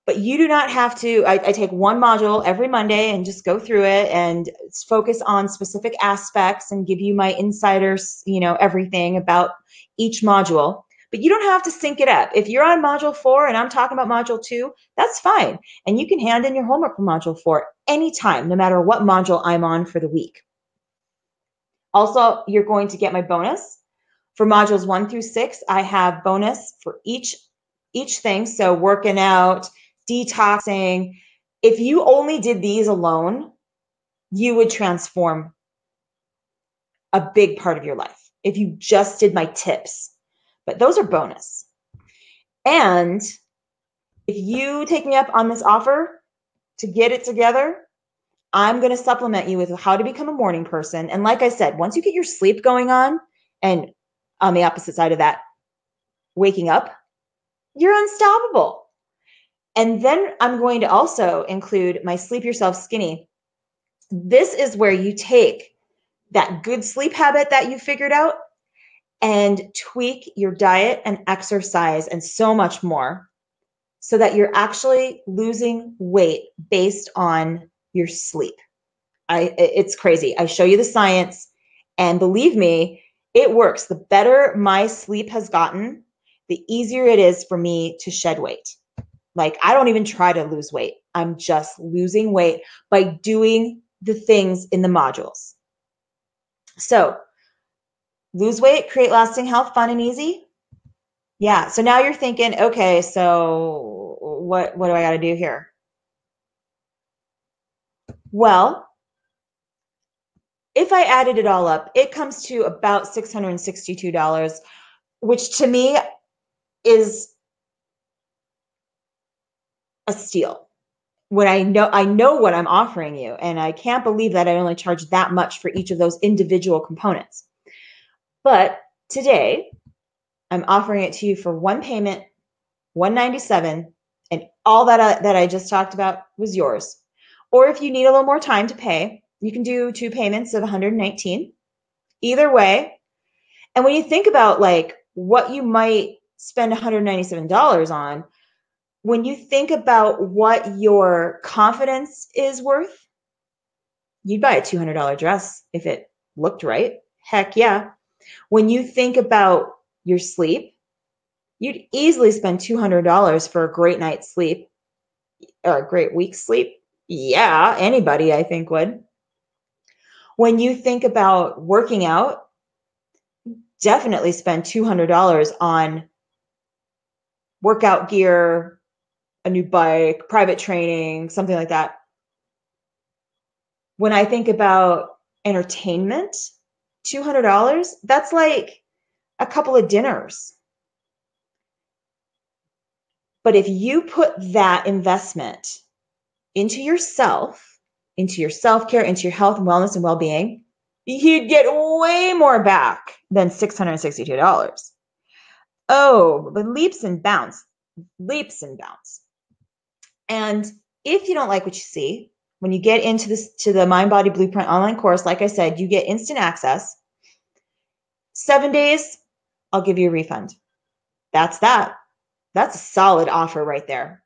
but you do not have to. I take one module every Monday and just go through it and focus on specific aspects and give you my insiders, everything about each module. But you don't have to sync it up. If you're on module 4 and I'm talking about module 2, that's fine. And you can hand in your homework for module 4 anytime, no matter what module I'm on for the week. Also, you're going to get my bonus. For modules 1 through 6, I have bonus for each thing. So working out, detoxing. If you only did these alone, you would transform a big part of your life if you just did my tips, but those are bonus. And if you take me up on this offer to get it together, I'm going to supplement you with how to become a morning person. And like I said, once you get your sleep going on, and on the opposite side of that, waking up, you're unstoppable. And then I'm going to also include my Sleep Yourself Skinny. This is where you take that good sleep habit that you figured out and tweak your diet and exercise and so much more so that you're actually losing weight based on your sleep. It's crazy. I show you the science, and believe me, it works. The better my sleep has gotten, the easier it is for me to shed weight. Like, I don't even try to lose weight. I'm just losing weight by doing the things in the modules. So, lose weight, create lasting health, fun and easy. Yeah. So now you're thinking, okay, so what do I got to do here? Well, if I added it all up, it comes to about $662, which to me is a steal. When I know what I'm offering you, and I can't believe that I only charge that much for each of those individual components. But today, I'm offering it to you for one payment, $197, and all that I just talked about was yours. Or if you need a little more time to pay, you can do 2 payments of $119. Either way, and when you think about like what you might spend $197 on, when you think about what your confidence is worth, you'd buy a $200 dress if it looked right. Heck yeah. When you think about your sleep, you'd easily spend $200 for a great night's sleep or a great week's sleep. Yeah, anybody I think would. When you think about working out, definitely spend $200 on workout gear, a new bike, private training, something like that. When I think about entertainment, $200, that's like a couple of dinners. But if you put that investment into yourself, into your self-care, into your health and wellness and well-being, you'd get way more back than $662. Oh, but leaps and bounds. And if you don't like what you see, when you get into this to the Mind Body Blueprint online course, like I said, you get instant access. 7 days, I'll give you a refund. That's that. That's a solid offer right there.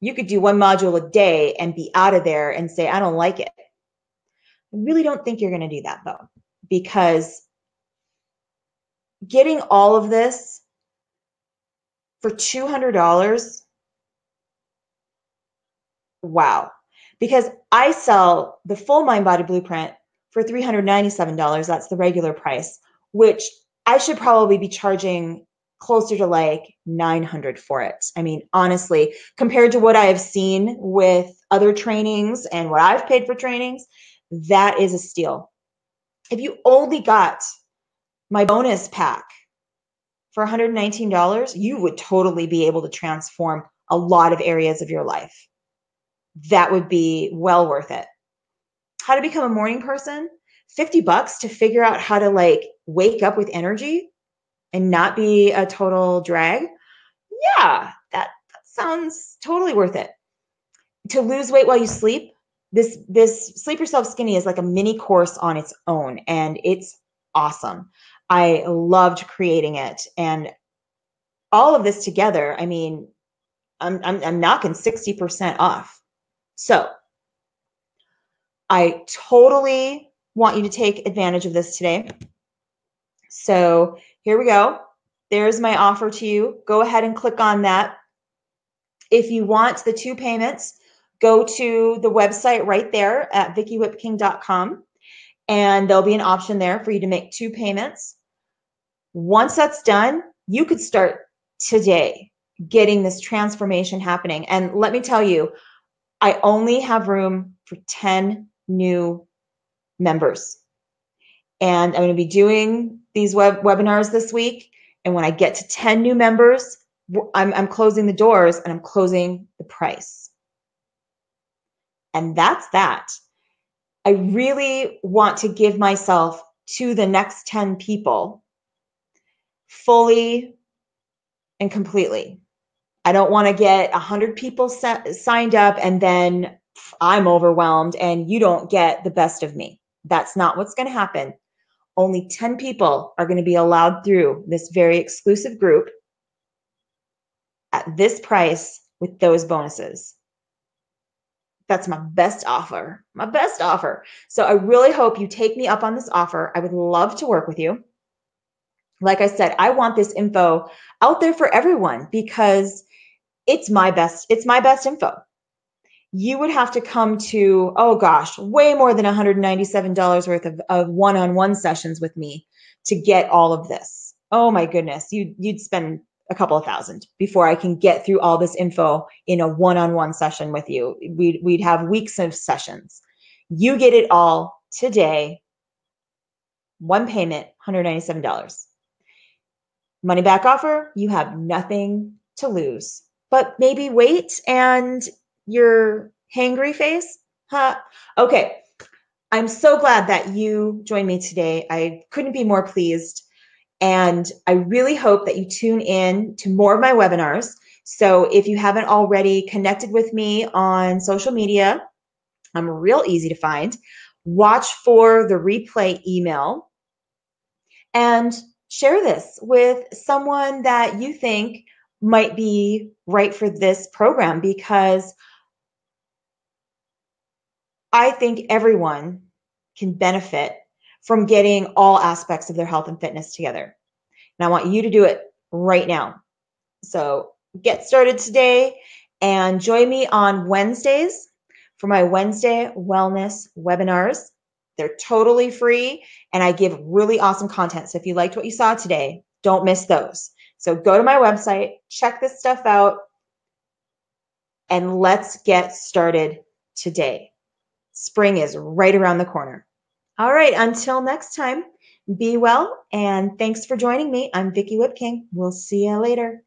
You could do one module a day and be out of there and say, I don't like it. I really don't think you're going to do that though, because getting all of this for $200, wow. Because I sell the full Mind Body Blueprint for $397. That's the regular price, which I should probably be charging closer to like $900 for it. I mean, honestly, compared to what I have seen with other trainings and what I've paid for trainings, that is a steal. If you only got my bonus pack for $119, you would totally be able to transform a lot of areas of your life. That would be well worth it. How to become a morning person, $50 to figure out how to like wake up with energy and not be a total drag. Yeah, that sounds totally worth it. To lose weight while you sleep, this Sleep Yourself Skinny is like a mini course on its own, and it's awesome. I loved creating it, and all of this together, I mean, I'm knocking 60% off. So I totally want you to take advantage of this today. So here we go. There's my offer to you. Go ahead and click on that. If you want the 2 payments, go to the website right there at VickiWhipking.com, and there'll be an option there for you to make 2 payments. Once that's done, you could start today getting this transformation happening. And let me tell you, I only have room for 10 new members. And I'm going to be doing these webinars this week. And when I get to 10 new members, I'm closing the doors and I'm closing the price. And that's that. I really want to give myself to the next 10 people fully and completely. I don't want to get 100 people signed up and then I'm overwhelmed and you don't get the best of me. That's not what's going to happen. Only 10 people are going to be allowed through this very exclusive group at this price with those bonuses. That's my best offer, my best offer. So I really hope you take me up on this offer. I would love to work with you. Like I said, I want this info out there for everyone because it's my best info. You would have to come to, oh gosh, way more than $197 worth of one-on-one sessions with me to get all of this. Oh my goodness, you'd spend a couple of thousand before I can get through all this info in a one-on-one session with you. We'd have weeks of sessions. You get it all today, one payment, $197. Money back offer, you have nothing to lose. But maybe wait and your hangry face? Huh? Okay. I'm so glad that you joined me today. I couldn't be more pleased. And I really hope that you tune in to more of my webinars. So if you haven't already connected with me on social media, I'm real easy to find. Watch for the replay email and share this with someone that you think might be right for this program, because I think everyone can benefit from getting all aspects of their health and fitness together. And I want you to do it right now. So get started today and join me on Wednesdays for my Wednesday wellness webinars. They're totally free and I give really awesome content. So if you liked what you saw today, don't miss those. So go to my website, check this stuff out, and let's get started today. Spring is right around the corner. All right, until next time, be well, and thanks for joining me. I'm Vicki Whipking. We'll see you later.